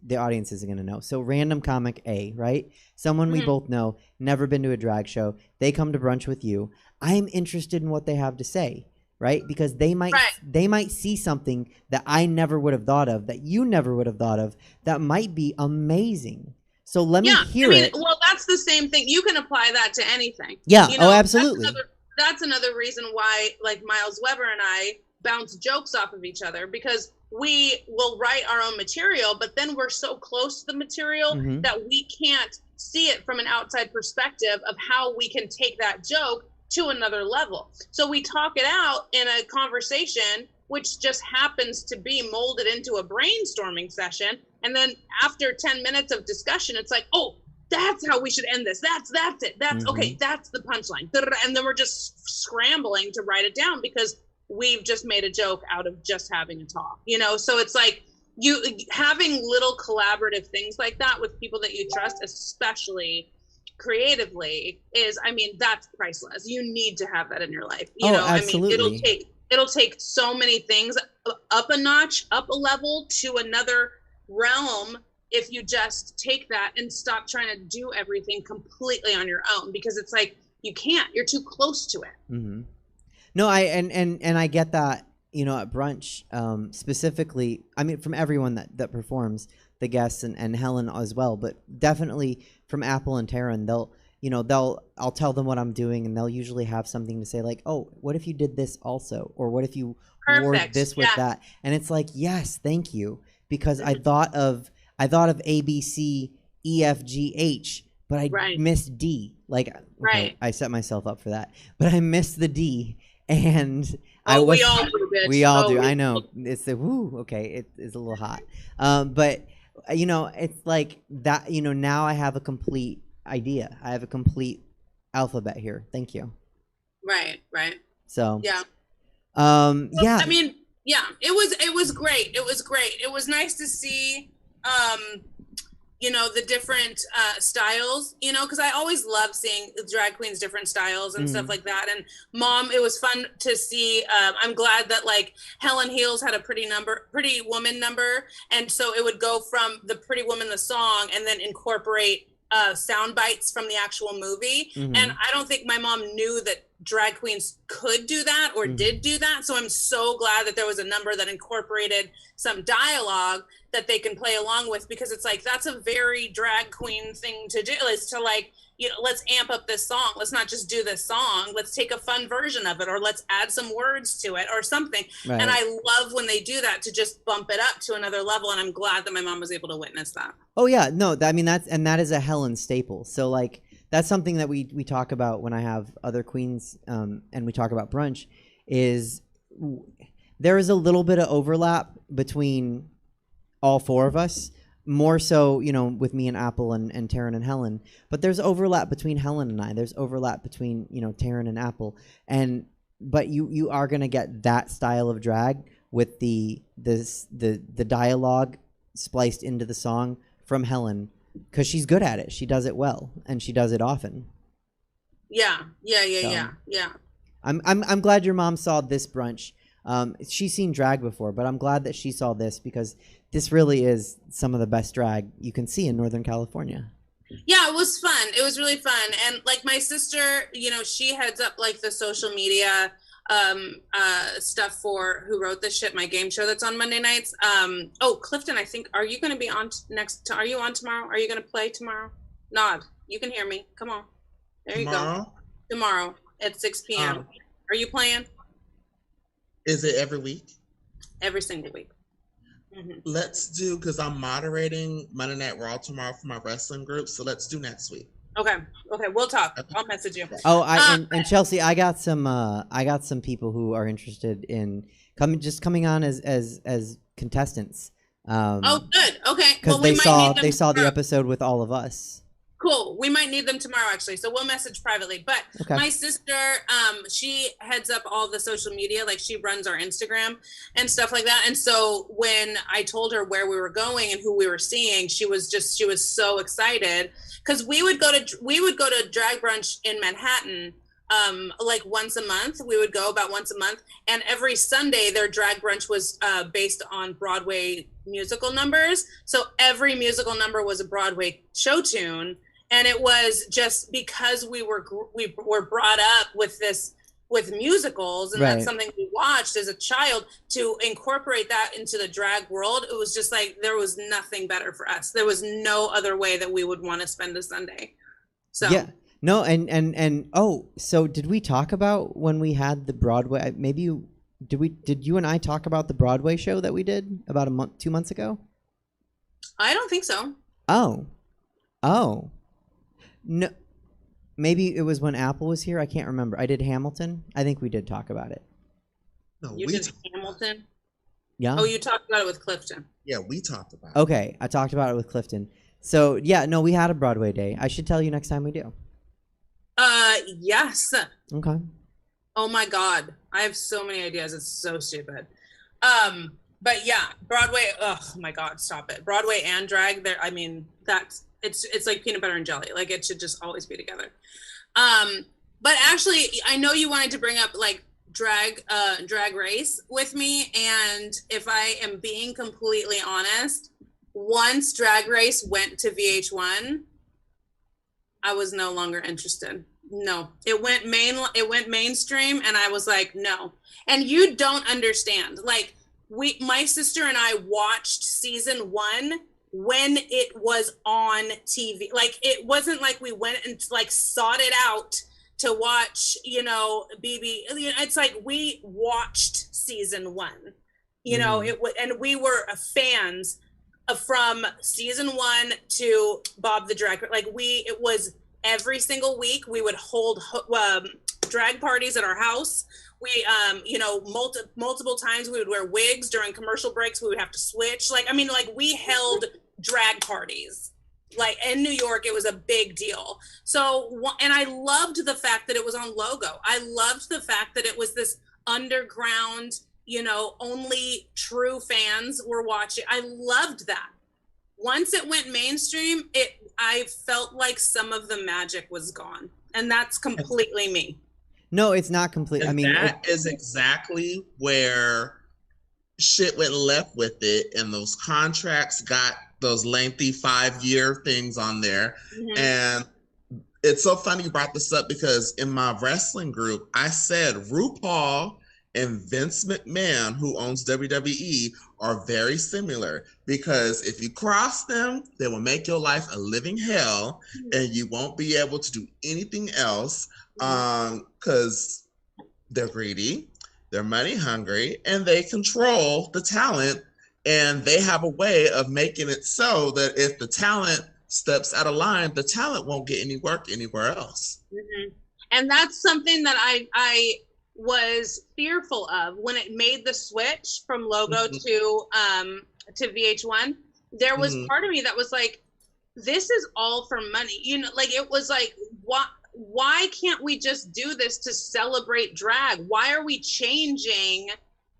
The audience isn't going to know. So random comic A, right? Someone we both know, never been to a drag show. They come to brunch with you. I'm interested in what they have to say, right? Because they might see something that I never would have thought of, that you never would have thought of, that might be amazing. So let me hear it. Well, that's the same thing. You can apply that to anything. Yeah. You know, absolutely. That's another reason why, like, Miles Weber and I bounce jokes off of each other, because we will write our own material, but then we're so close to the material that we can't see it from an outside perspective of how we can take that joke to another level. So we talk it out in a conversation, which just happens to be molded into a brainstorming session. And then after 10 minutes of discussion, it's like, oh, that's how we should end this. That's it. That's okay. That's the punchline. And then we're just scrambling to write it down, because we've just made a joke out of just having a talk, you know? So it's like, you having little collaborative things like that with people that you trust, especially creatively, is, I mean, that's priceless. You need to have that in your life. You know, absolutely. I mean, it'll take so many things up a notch, up a level to another realm, if you just take that and stop trying to do everything completely on your own, because it's like, you can't, you're too close to it. No, I get that, you know, at brunch, specifically, I mean, from everyone that performs, the guests and Helen as well, but definitely from Apple and Taryn, I'll tell them what I'm doing, and they'll usually have something to say, like, oh, what if you did this also? Or what if you wore this with that? And it's like, yes, thank you. Because I thought of A, B, C, E, F, G, H, but I missed D. Like, okay, I set myself up for that, but I missed the D. And we all do, bitch. We all do. I know. It's the woo. Okay, it is a little hot. But you know, it's like that. You know, now I have a complete idea. I have a complete alphabet here. Thank you. Right. So yeah. Yeah. I mean, yeah. It was great. It was great. It was nice to see. You know, the different styles, you know, because I always love seeing drag queens' different styles and stuff like that. And Mom, it was fun to see. I'm glad that, like, Helen Heels had a Pretty Woman number. And so it would go from the Pretty Woman, the song, and then incorporate sound bites from the actual movie. And I don't think my mom knew that drag queens could do that or did do that. So I'm so glad that there was a number that incorporated some dialogue that they can play along with, because it's like, that's a very drag queen thing to do, is to, like, you know, let's amp up this song. Let's not just do this song. Let's take a fun version of it, or let's add some words to it or something. Right. And I love when they do that, to just bump it up to another level. And I'm glad that my mom was able to witness that. Oh yeah, no, I mean, that is a Helen staple. So, like, that's something that we talk about when I have other queens, and we talk about brunch, is there is a little bit of overlap between all four of us. More so, you know, with me and Apple and Taryn and Helen. But there's overlap between Helen and I. There's overlap between, you know, Taryn and Apple. But you are gonna get that style of drag with the dialogue spliced into the song from Helen, because she's good at it. She does it well, and she does it often. Yeah. I'm glad your mom saw this brunch. She's seen drag before, but I'm glad that she saw this, because this really is some of the best drag you can see in Northern California. Yeah, it was fun. It was really fun. And like my sister, you know, she heads up like the social media stuff for Who Wrote This Shit, my game show that's on Monday nights. Clifton, I think, are you going to be on are you on tomorrow? Are you going to play tomorrow? Nod. You can hear me. Come on. There you go. Tomorrow at 6 p.m. Are you playing? Is it every week? Every single week. Mm-hmm. Let's do, because I'm moderating Monday Night Raw tomorrow for my wrestling group, so let's do next week. Okay, we'll talk. I'll message you. Oh, and Chelsea, I got some people who are interested in coming on as contestants. Oh, good. Okay, because they saw the episode with all of us. Cool. We might need them tomorrow, actually. So we'll message privately. But my sister, she heads up all the social media. Like, she runs our Instagram and stuff like that. And so when I told her where we were going and who we were seeing, she was so excited, because we would go to drag brunch in Manhattan like once a month. We would go about once a month, and every Sunday their drag brunch was based on Broadway musical numbers. So every musical number was a Broadway show tune. And it was just because we were brought up with musicals, and that's something we watched as a child, to incorporate that into the drag world. It was just like, there was nothing better for us. There was no other way that we would want to spend a Sunday. So yeah, no, and so did we talk about when we had the Broadway? Did you and I talk about the Broadway show that we did about 2 months ago? I don't think so. Oh. No, maybe it was when Apple was here. I can't remember. I did Hamilton. I think we did talk about it. No, you did Hamilton? Yeah. Oh, you talked about it with Clifton. Yeah, we talked about it. Okay, I talked about it with Clifton. So, yeah, no, we had a Broadway day. I should tell you next time we do. Yes. Okay. Oh my God. I have so many ideas. It's so stupid. But yeah, Broadway, oh my God, stop it. Broadway and drag, there, I mean, it's like peanut butter and jelly. Like, it should just always be together. But actually, I know you wanted to bring up like drag race with me. And if I am being completely honest, once Drag Race went to VH1, I was no longer interested. No, it went mainstream, and I was like, no. And you don't understand. Like, my sister and I watched season 1 when it was on TV. Like, it wasn't like we went and like sought it out to watch, you know, BB. It's like we watched season 1, you know, and we were fans from season 1 to Bob the Drag. Like, it was every single week we would hold drag parties at our house. We, you know, multiple times we would wear wigs during commercial breaks. We would have to switch. Like, I mean, like, we held drag parties. Like, in New York, it was a big deal. So, and I loved the fact that it was on Logo. I loved the fact that it was this underground, you know, only true fans were watching. I loved that. Once it went mainstream, I felt like some of the magic was gone. And that's completely me. No, it's not complete. I mean, that is exactly where shit went left with it, and those contracts got those lengthy 5-year things on there. Mm-hmm. And it's so funny you brought this up, because in my wrestling group, I said RuPaul and Vince McMahon, who owns WWE, are very similar, because if you cross them, they will make your life a living hell, and you won't be able to do anything else, because they're greedy, they're money hungry, and they control the talent, and they have a way of making it so that if the talent steps out of line, the talent won't get any work anywhere else. Mm-hmm. And that's something that was fearful of when it made the switch from Logo to VH1. There was part of me that was like, this is all for money. You know, like it was like, why can't we just do this to celebrate drag? Why are we changing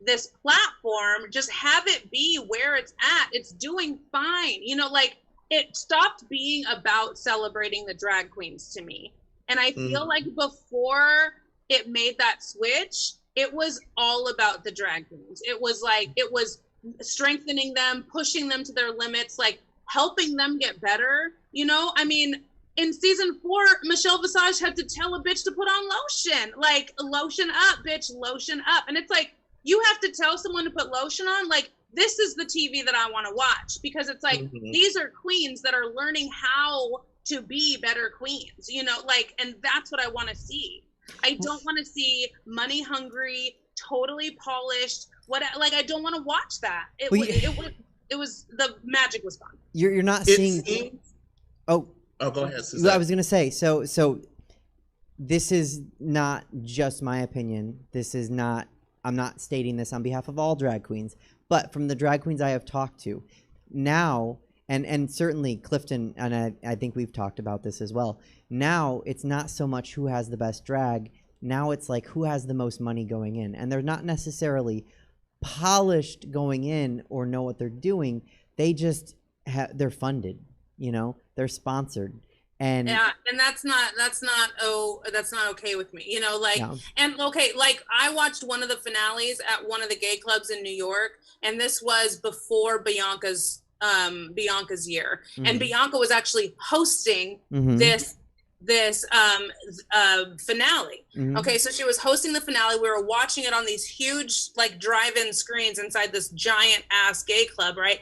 this platform? Just have it be where it's at. It's doing fine. You know, like it stopped being about celebrating the drag queens to me. And I feel like before it made that switch, it was all about the drag queens. It was like, it was strengthening them, pushing them to their limits, like helping them get better. You know, I mean, in season 4, Michelle Visage had to tell a bitch to put on lotion, like lotion up, bitch, lotion up. And it's like, you have to tell someone to put lotion on. Like, this is the TV that I want to watch, because it's like, these are queens that are learning how to be better queens, you know, like, and that's what I want to see. I don't want to see money hungry, totally polished. Like, I don't want to watch that. It was the magic was fun. You're not seeing. Oh, go ahead, Suzette. I was gonna say, so this is not just my opinion. This is not. I'm not stating this on behalf of all drag queens, but from the drag queens I have talked to now, and certainly Clifton, and I think we've talked about this as well. Now it's not so much who has the best drag. Now it's like who has the most money going in, and they're not necessarily polished going in or know what they're doing. They just they're funded. You know, they're sponsored. And yeah, and that's not okay with me, you know, like, and okay, like I watched one of the finales at one of the gay clubs in New York, and this was before Bianca's year, and Bianca was actually hosting this finale. Okay, so she was hosting the finale. We were watching it on these huge like drive-in screens inside this giant ass gay club, right?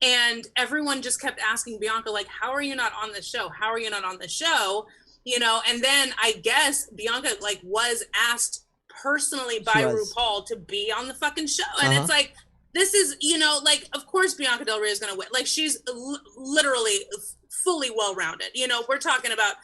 And everyone just kept asking Bianca, like, how are you not on the show? How are you not on the show? You know, and then I guess Bianca, like, was asked personally by RuPaul to be on the fucking show. And it's like, this is, you know, like, of course Bianca Del Rio is going to win. Like, she's literally fully well-rounded. You know, we're talking about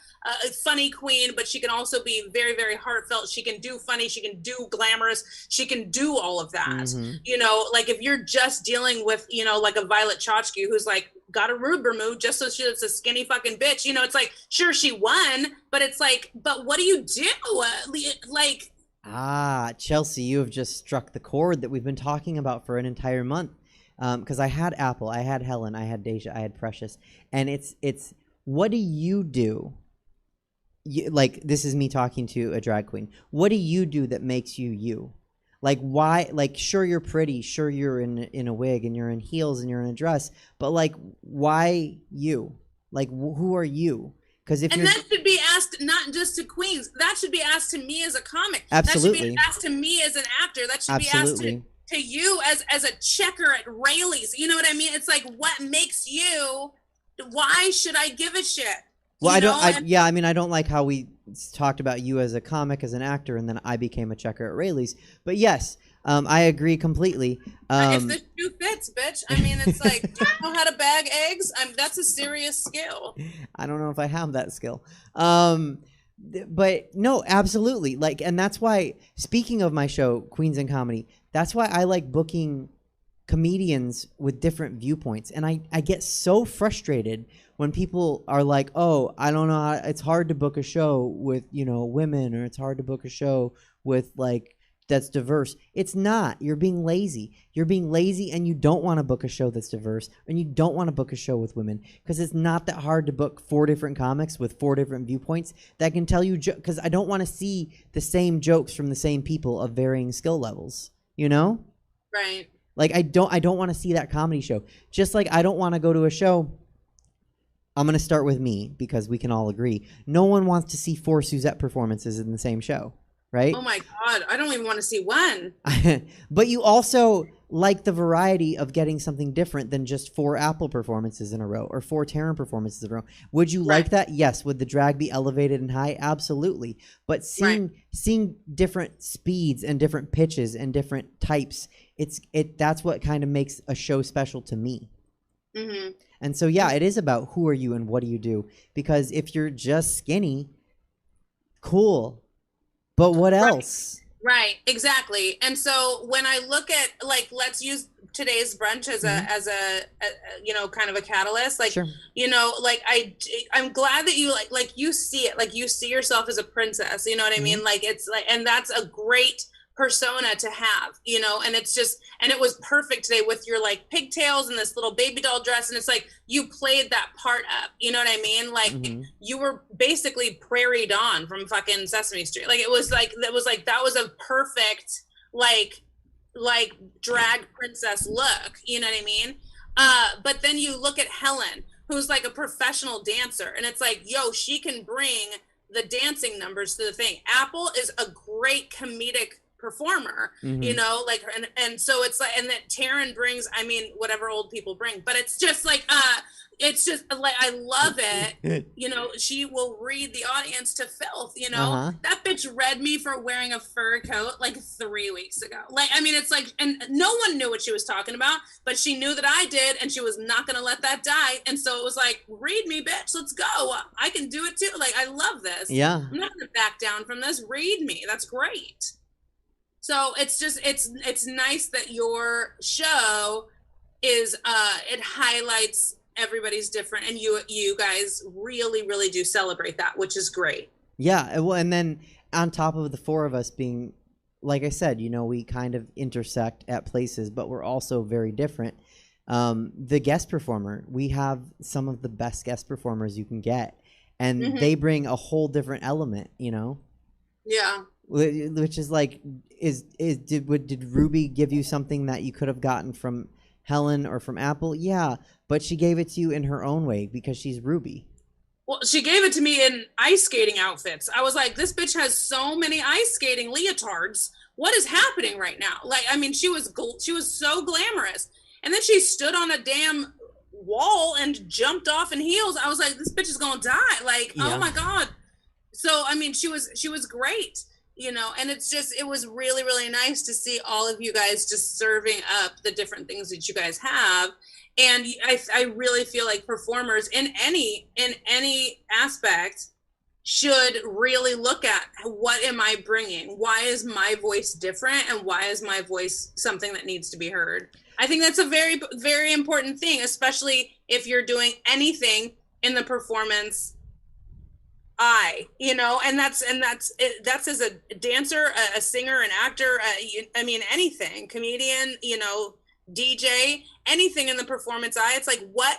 a funny queen, but she can also be very, very heartfelt. She can do funny. She can do glamorous. She can do all of that. You know, like if you're just dealing with, you know, like a Violet Chachki who's like got a rude mood just so she's a skinny fucking bitch. You know, it's like, sure, she won, but it's like, but what do you do? Like, Chelsea, you have just struck the chord that we've been talking about for an entire month. Because I had Apple, I had Helen, I had Deja, I had Precious, and it's what do you do? Like, this is me talking to a drag queen. What do you do that makes you you? Like, why? Like, sure, you're pretty, sure, you're in a wig and you're in heels and you're in a dress, but like, why you? Like, who are you? Because if that should be asked not just to queens. That should be asked to me as a comic. Absolutely. That should be asked to me as an actor. That should be asked to you as a checker at Rayleigh's. You know what I mean? It's like, what makes you? Why should I give a shit? Well, I don't like how we talked about you as a comic, as an actor, and then I became a checker at Rayleigh's. But yes, I agree completely. If the shoe fits, bitch. I mean, it's like, do you know how to bag eggs? That's a serious skill. I don't know if I have that skill. But no, absolutely. Like, and that's why, speaking of my show, Queens in Comedy, that's why I like booking comedians with different viewpoints. And I get so frustrated when people are like, oh, I don't know, it's hard to book a show with, you know, women, or it's hard to book a show with like that's diverse. It's not. You're being lazy. You're being lazy, and you don't want to book a show that's diverse, and you don't want to book a show with women, because it's not that hard to book 4 different comics with 4 different viewpoints that can tell you, because I don't want to see the same jokes from the same people of varying skill levels, you know? Right. Like, I don't want to see that comedy show. Just like I don't want to go to a show. I'm going to start with me, because we can all agree. No one wants to see 4 Suzette performances in the same show, right? Oh my God. I don't even want to see one. But you also like the variety of getting something different than just 4 Apple performances in a row, or 4 Taryn performances in a row. Would you like that? Yes. Would the drag be elevated and high? Absolutely. But seeing different speeds and different pitches and different types, that's what kind of makes a show special to me. And so, yeah, it is about who are you and what do you do. Because if you're just skinny, cool. But what else? Right, exactly. And so when I look at, like, let's use today's brunch as a you know, kind of a catalyst, like, Sure. you know, like I'm glad that you like you see it, like you see yourself as a princess, you know what I mean? Like, it's like, and that's a great persona to have, you know, and it's just, and it was perfect today with your like pigtails and this little baby doll dress, and it's like you played that part up, you know what I mean? Like you were basically Prairie Dawn from fucking Sesame Street. Like it was like that was a perfect like drag princess look, you know what I mean? But then you look at Helen, who's like a professional dancer, and it's like, yo, she can bring the dancing numbers to the thing. Apple is a great comedic performer, you know, like, and so it's like, and that Taryn brings, I mean, whatever old people bring, but it's just like, it's just like, I love it. You know, she will read the audience to filth, you know. That bitch read me for wearing a fur coat like 3 weeks ago. Like, I mean, it's like, and no one knew what she was talking about, but she knew that I did, and she was not going to let that die. And so it was like, read me, bitch, let's go. I can do it too. Like, I love this. Yeah. I'm not going to back down from this. Read me. That's great. So it's just, it's nice that your show is, it highlights everybody's different, and you guys really do celebrate that, which is great. Yeah. Well, and then on top of the four of us being, like I said, you know, we kind of intersect at places, but we're also very different. The guest performer, we have some of the best guest performers you can get, and they bring a whole different element, you know? Yeah. Which is like, did Ruby give you something that you could have gotten from Helen or from Apple? Yeah, but she gave it to you in her own way because she's Ruby. Well, she gave it to me in ice skating outfits. I was like, this bitch has so many ice skating leotards. What is happening right now? Like, I mean, she was so glamorous, and then she stood on a damn wall and jumped off in heels. I was like, this bitch is gonna die. Like, oh my god. So I mean, she was great. You know, and it's just, it was really nice to see all of you guys just serving up the different things that you guys have. And I really feel like performers in any aspect should really look at, what am I bringing? Why is my voice different? And why is my voice something that needs to be heard? I think that's a very important thing, especially if you're doing anything in the performance you know, and that's as a dancer, a singer, an actor, I mean, anything, comedian, you know, DJ, anything in the performance it's like, why?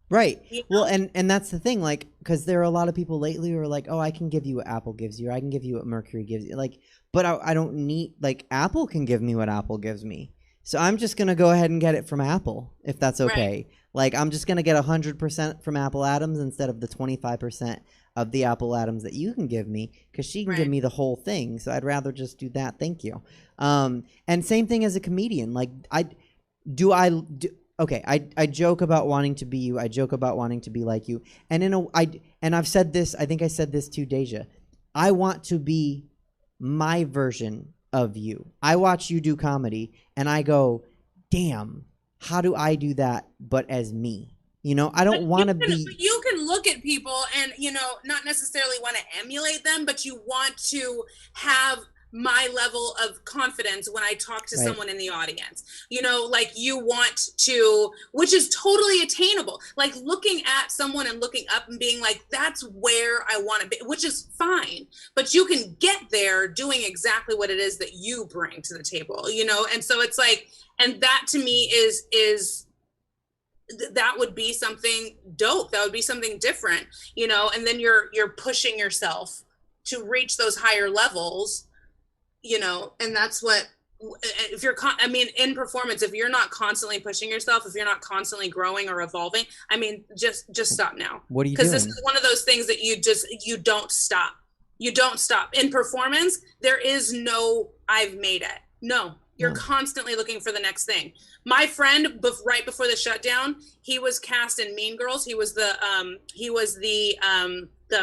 Right. You know? Well, and that's the thing, like, because there are a lot of people lately who are like, oh, I can give you what Apple gives you, or I can give you what Mercury gives you, like, but I don't need, like, Apple can give me what Apple gives me, so I'm just gonna go ahead and get it from Apple, if that's okay. Right. Like, I'm just going to get 100% from Apple Adams instead of the 25% of the Apple Adams that you can give me, because she can give me the whole thing. So I'd rather just do that. Thank you. And same thing as a comedian. Like, I joke about wanting to be you. I joke about wanting to be like you. And I've said this, I think I said this to Deja. I want to be my version of you. I watch you do comedy and I go, damn, how do I do that but as me? You know, I don't want to be... You can look at people and, you know, not necessarily want to emulate them, but you want to have my level of confidence when I talk to someone in the audience. You know, like, you want to, which is totally attainable. Like, looking at someone and looking up and being like, that's where I want to be, which is fine. But you can get there doing exactly what it is that you bring to the table, you know? And so it's like, and that to me is that would be something dope. That would be something different, you know? And then you're pushing yourself to reach those higher levels, you know, and that's what, if you're, I mean, in performance, if you're not constantly pushing yourself, if you're not constantly growing or evolving, I mean, just stop now. What are you doing? Because this is one of those things that you don't stop. You don't stop. In performance, there is no, I've made it. No, you're constantly looking for the next thing. My friend, right before the shutdown, he was cast in Mean Girls. He was the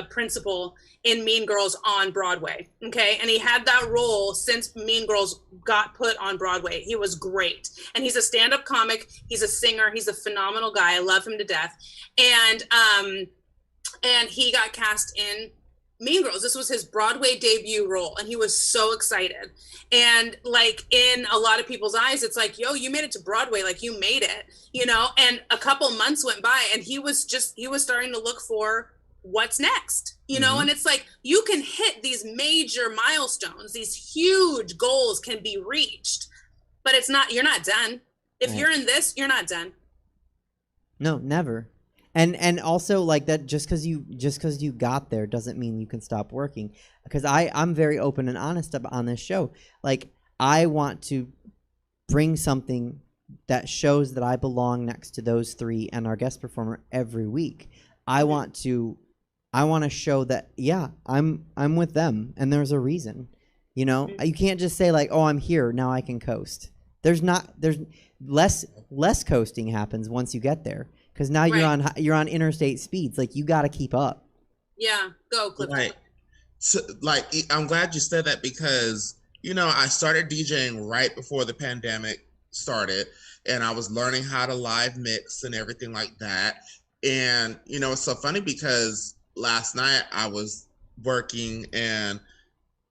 principal in Mean Girls on Broadway. Okay. And he had that role since Mean Girls got put on Broadway. He was great. And he's a stand-up comic. He's a singer. He's a phenomenal guy. I love him to death. And he got cast in Mean Girls. This was his Broadway debut role, and he was so excited. And like in a lot of people's eyes, it's like, yo, you made it to Broadway, like you made it, you know. And a couple months went by, and he was starting to look for what's next, you know. And it's like, you can hit these major milestones, these huge goals can be reached, but you're not done. If you're in this, you're not done. No, never. And also, like, that just because you got there doesn't mean you can stop working. Because I'm very open and honest on this show. Like, I want to bring something that shows that I belong next to those three and our guest performer every week. I want to show that, yeah, I'm with them, and there's a reason. You know, you can't just say like, oh, I'm here now, I can coast. There's less coasting happens once you get there. Because now you're on interstate speeds. Like, you got to keep up. Yeah, go Clifton. Right. So, like, I'm glad you said that, because, you know, I started DJing right before the pandemic started, and I was learning how to live mix and everything like that. And, you know, it's so funny because last night I was working, and,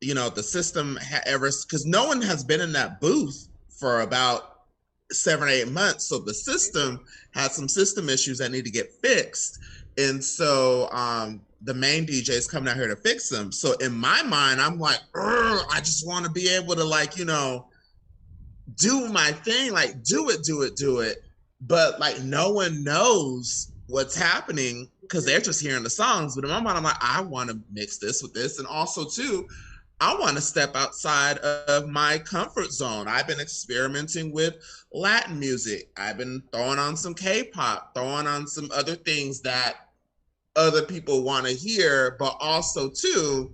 you know, the system because no one has been in that booth for about 7 or 8 months, so the system had some system issues that need to get fixed, and so the main DJ is coming out here to fix them. So in my mind, I'm like, I just want to be able to, like, you know, do my thing, like do it, but like no one knows what's happening because they're just hearing the songs. But in my mind, I'm like, I want to mix this with this, and also too, I want to step outside of my comfort zone. I've been experimenting with Latin music. I've been throwing on some K-pop, throwing on some other things that other people want to hear, but also too,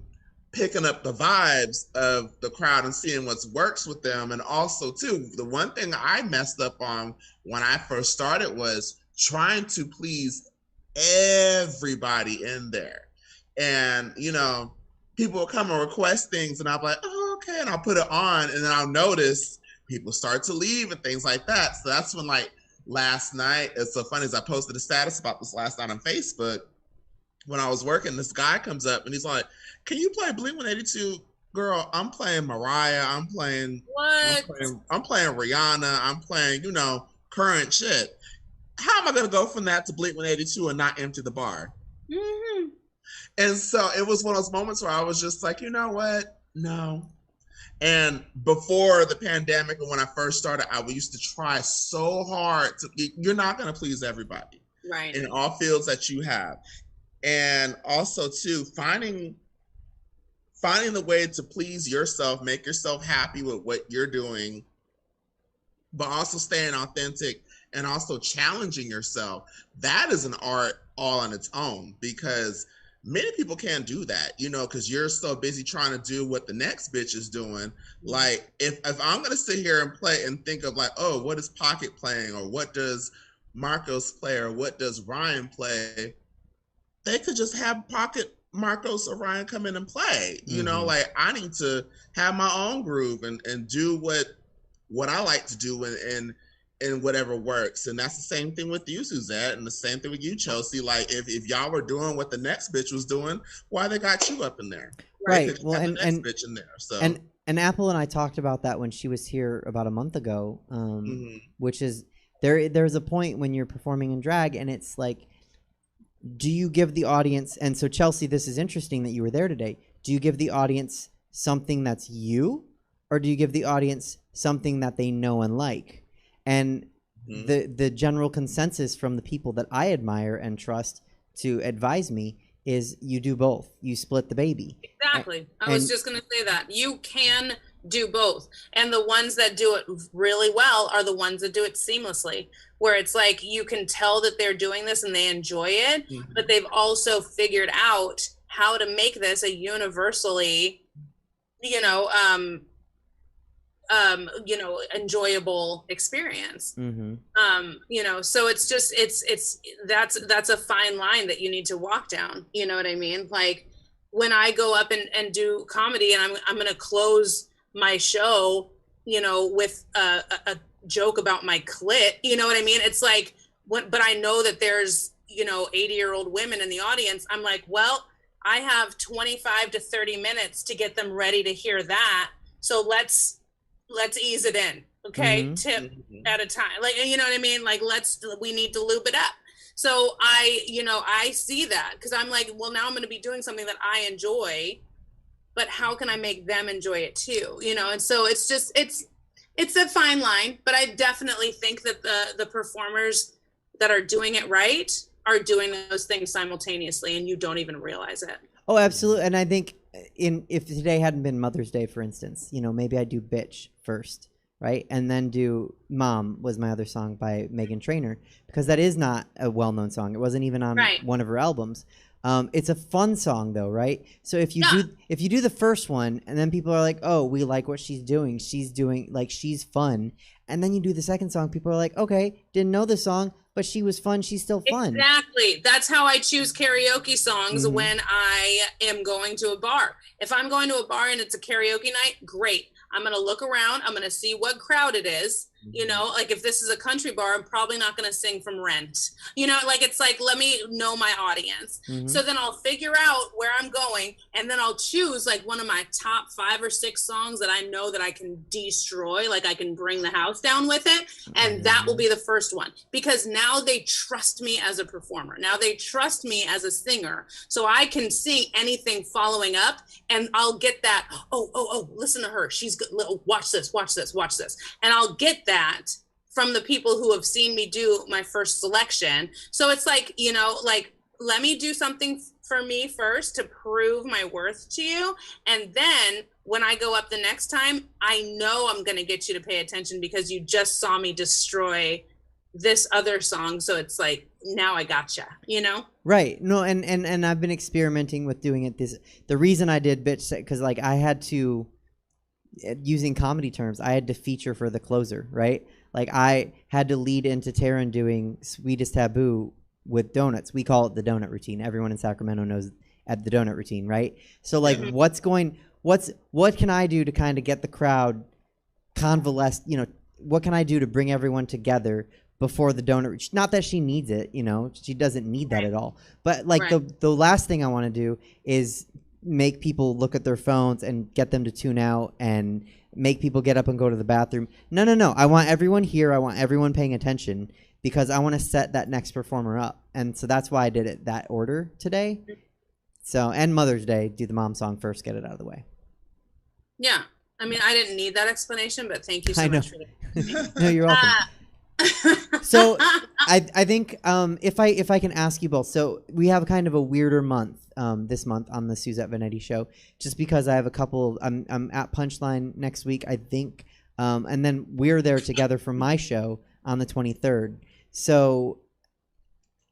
picking up the vibes of the crowd and seeing what works with them. And also too, the one thing I messed up on when I first started was trying to please everybody in there. And, you know, people will come and request things, and I'll be like, oh, okay. And I'll put it on, and then I'll notice people start to leave and things like that. So that's when, like, last night, it's so funny, as I posted a status about this last night on Facebook. When I was working, this guy comes up and he's like, can you play Blink-182? Girl, I'm playing Mariah. I'm playing Rihanna. I'm playing, you know, current shit. How am I going to go from that to Blink-182 and not empty the bar? Mm-hmm. And so it was one of those moments where I was just like, you know what? No. And before the pandemic, and when I first started, I used to try so hard you're not going to please everybody. Right. In all fields that you have. And also too, finding the way to please yourself, make yourself happy with what you're doing, but also staying authentic and also challenging yourself. That is an art all on its own, because many people can't do that, you know, because you're so busy trying to do what the next bitch is doing. Like, if I'm going to sit here and play and think of like, oh, what is Pocket playing? Or what does Marcos play? Or what does Ryan play? They could just have Pocket, Marcos, or Ryan come in and play. You know, like, I need to have my own groove and do what I like to do and whatever works. And that's the same thing with you, Suzette, and the same thing with you, Chelsea. Like, if y'all were doing what the next bitch was doing, why they got you up in there? Right. Well, and bitch in there. So and Apple and I talked about that when she was here about a month ago. Which is there's a point when you're performing in drag, and it's like, do you give the audience, and so Chelsea, this is interesting that you were there today. Do you give the audience something that's you, or do you give the audience something that they know and like? And the general consensus from the people that I admire and trust to advise me is you do both. You split the baby. Exactly. I was just going to say that. You can do both. And the ones that do it really well are the ones that do it seamlessly, where it's like you can tell that they're doing this and they enjoy it, but they've also figured out how to make this a universally, enjoyable experience. So it's just, that's a fine line that you need to walk down. You know what I mean? Like, when I go up and do comedy, and I'm going to close my show, with a joke about my clit, you know what I mean? It's like, but I know that there's, 80-year-old women in the audience. I'm like, well, I have 25 to 30 minutes to get them ready to hear that. So let's ease it in. Okay. Tip at a time. Like, you know what I mean? Like, we need to loop it up. So I see that because I'm like, well, now I'm going to be doing something that I enjoy, but how can I make them enjoy it too? And so it's just, it's a fine line, but I definitely think that the performers that are doing it right are doing those things simultaneously, and you don't even realize it. Oh, absolutely. And I think if today hadn't been Mother's Day, for instance, maybe I'd do Bitch first, right? And then do Mom was my other song by Meghan Trainor, because that is not a well-known song. It wasn't even on one of her albums. It's a fun song though, right? So if you do the first one and then people are like, oh, we like what she's doing, she's fun, and then you do the second song, people are like, okay, didn't know the song, but she was fun, she's still fun. Exactly. That's how I choose karaoke songs when I am going to a bar. If I'm going to a bar and it's a karaoke night, great. I'm going to look around. I'm going to see what crowd it is. Like if this is a country bar, I'm probably not going to sing from Rent. It's like, let me know my audience. So then I'll figure out where I'm going, and then I'll choose like one of my top 5 or 6 songs that I know that I can destroy, like I can bring the house down with it. And that will be the first one, because now they trust me as a performer. Now they trust me as a singer. So I can sing anything following up, and I'll get that, oh, listen to her. She's good. Watch this. And I'll get that from the people who have seen me do my first selection. So it's like, let me do something for me first to prove my worth to you. And then when I go up the next time, I know I'm going to get you to pay attention because you just saw me destroy this other song. So it's like, now I gotcha, Right. No. And I've been experimenting with doing it. The reason I did Bitch, because like I had to, using comedy terms, I had to feature for the closer, right? Like I had to lead into Taryn doing Sweetest Taboo with donuts. We call it the donut routine. Everyone in Sacramento knows at the donut routine, right? So like what can I do to kind of get the crowd convalesced, what can I do to bring everyone together before the donut? Not that she needs it, she doesn't need that at all. But like the last thing I want to do is make people look at their phones and get them to tune out and make people get up and go to the bathroom. No. I want everyone here. I want everyone paying attention because I want to set that next performer up. And so that's why I did it that order today. So, and Mother's Day, do the mom song first, get it out of the way. Yeah. I mean, I didn't need that explanation, but thank you so much for that. No, you're welcome. So I think if I can ask you both, so we have kind of a weirder month this month on the Suzette Veneti Show, just because I have a couple. I'm at Punchline next week, I think, and then we're there together for my show on the 23rd. So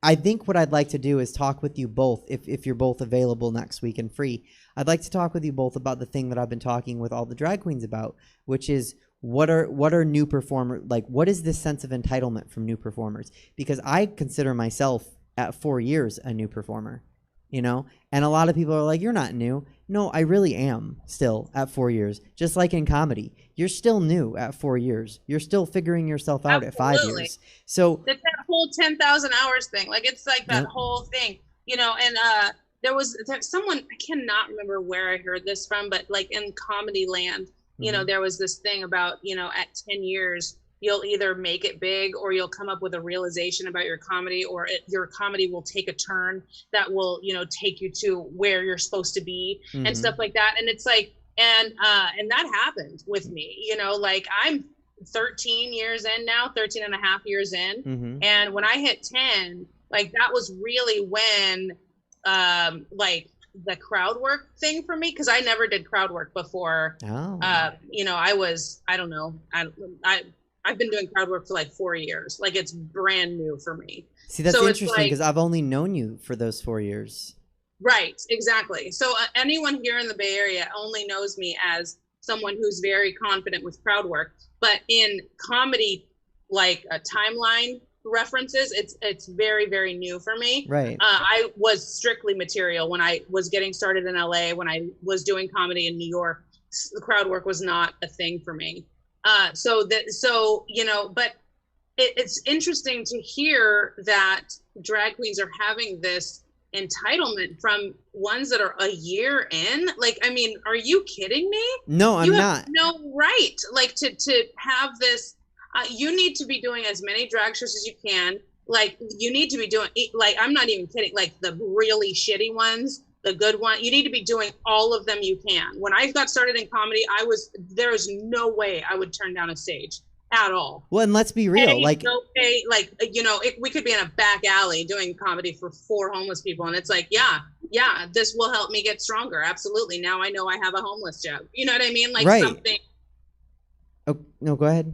I think what I'd like to do is talk with you both, if you're both available next week and free. I'd like to talk with you both about the thing that I've been talking with all the drag queens about, which is what are new performers, like what is this sense of entitlement from new performers? Because I consider myself at 4 years a new performer, and a lot of people are like, you're not new. No, I really am still at 4 years. Just like in comedy, you're still new at 4 years. You're still figuring yourself out at 5 years. So it's that whole 10,000 hours thing. Like it's like that whole thing, and there's someone, I cannot remember where I heard this from, but like in comedy land, there was this thing about, at 10 years, you'll either make it big or you'll come up with a realization about your comedy, or your comedy will take a turn that will, take you to where you're supposed to be and stuff like that. And it's like, and that happened with me, like I'm 13 years in now, 13 and a half years in. And when I hit 10, like that was really when, like the crowd work thing for me, because I never did crowd work before. I've been doing crowd work for like 4 years. Like it's brand new for me. See, that's interesting because I've only known you for those 4 years. Right, exactly. So anyone here in the Bay Area only knows me as someone who's very confident with crowd work. But in comedy, like a timeline references, it's very, very new for me. Right. I was strictly material when I was getting started in LA. When I was doing comedy in New York, the crowd work was not a thing for me. But it's interesting to hear that drag queens are having this entitlement from ones that are a year in. Like, I mean, are you kidding me? No, I'm not. No right. Like to have this, you need to be doing as many drag shows as you can. Like you need to be doing, like, I'm not even kidding. Like the really shitty ones, the good one, you need to be doing all of them you can. When I got started in comedy, there was no way I would turn down a stage at all. Well, and let's be real, we could be in a back alley doing comedy for 4 homeless people, and it's like, yeah, this will help me get stronger. Absolutely. Now I know I have a homeless joke. You know what I mean? Like right. Something. Oh no, go ahead.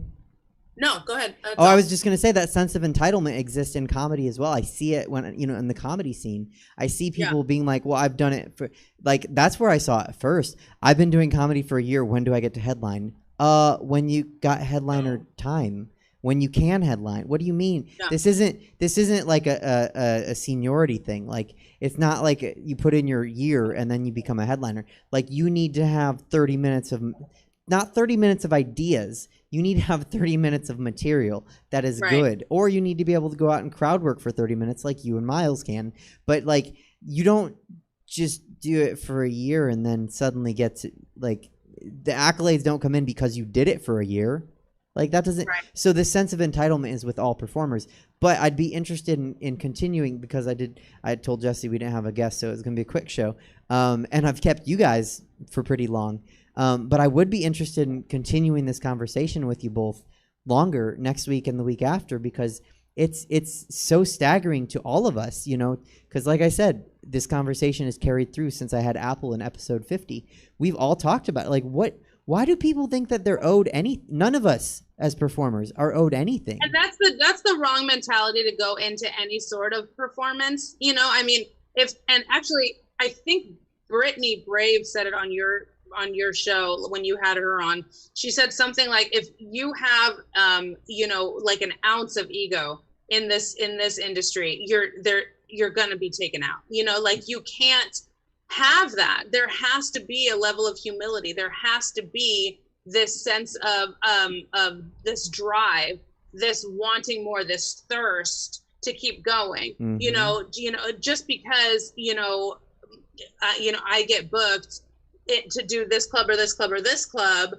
No, go ahead. I was just going to say that sense of entitlement exists in comedy as well. I see it when, in the comedy scene. I see people being like, well, I've done it for, like, that's where I saw it first. I've been doing comedy for a year. When do I get to headline? When you got headliner time, when you can headline. What do you mean? No. This isn't like a seniority thing. Like, it's not like you put in your year and then you become a headliner. Like, you need to have 30 minutes of, not 30 minutes of ideas. You need to have 30 minutes of material that is good. Or you need to be able to go out and crowd work for 30 minutes like you and Miles can. But, like, you don't just do it for a year and then suddenly get to, like, the accolades don't come in because you did it for a year. Like, that doesn't. Right. So the sense of entitlement is with all performers. But I'd be interested in continuing, because I told Jesse we didn't have a guest, so it was going to be a quick show. And I've kept you guys for pretty long. But I would be interested in continuing this conversation with you both longer next week and the week after, because it's so staggering to all of us, because like I said, this conversation is carried through since I had Apple in episode 50. We've all talked about it. Like, why do people think that they're owed none of us as performers are owed anything? And that's the wrong mentality to go into any sort of performance. I mean, actually, I think Brittany Brave said it on your show when you had her on. She said something like, if you have like an ounce of ego in this industry, you're gonna be taken out. Like, you can't have that. There has to be a level of humility. There has to be this sense of this drive, this wanting more, this thirst to keep going. Mm-hmm. Just because I get booked to do this club or this club or this club,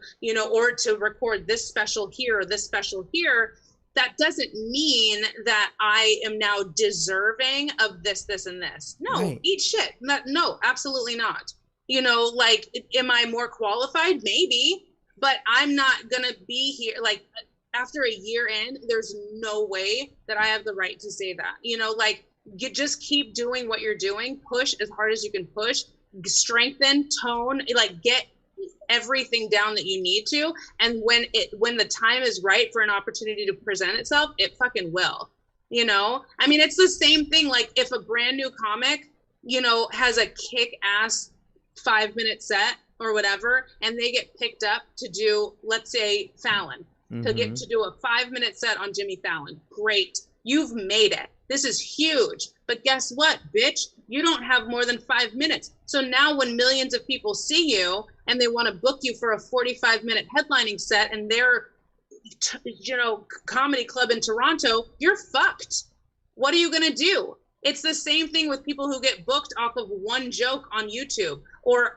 or to record this special here or this special here, that doesn't mean that I am now deserving of this, and this. No, right. Eat shit. No, absolutely not. Like, am I more qualified? Maybe, but I'm not gonna be here. Like, after a year in, there's no way that I have the right to say that. Like, you just keep doing what you're doing. Push as hard as you can push. Strengthen, tone, like, get everything down that you need to, and when the time is right for an opportunity to present itself, it fucking will. I mean, it's the same thing. Like, if a brand new comic has a kick-ass 5-minute set or whatever, and they get picked up to do, let's say, Fallon, to get to do a 5-minute set on Jimmy Fallon, great, you've made it. This is huge. But guess what, bitch? You don't have more than 5 minutes. So now when millions of people see you and they want to book you for a 45-minute headlining set and their, comedy club in Toronto, you're fucked. What are you going to do? It's the same thing with people who get booked off of one joke on YouTube or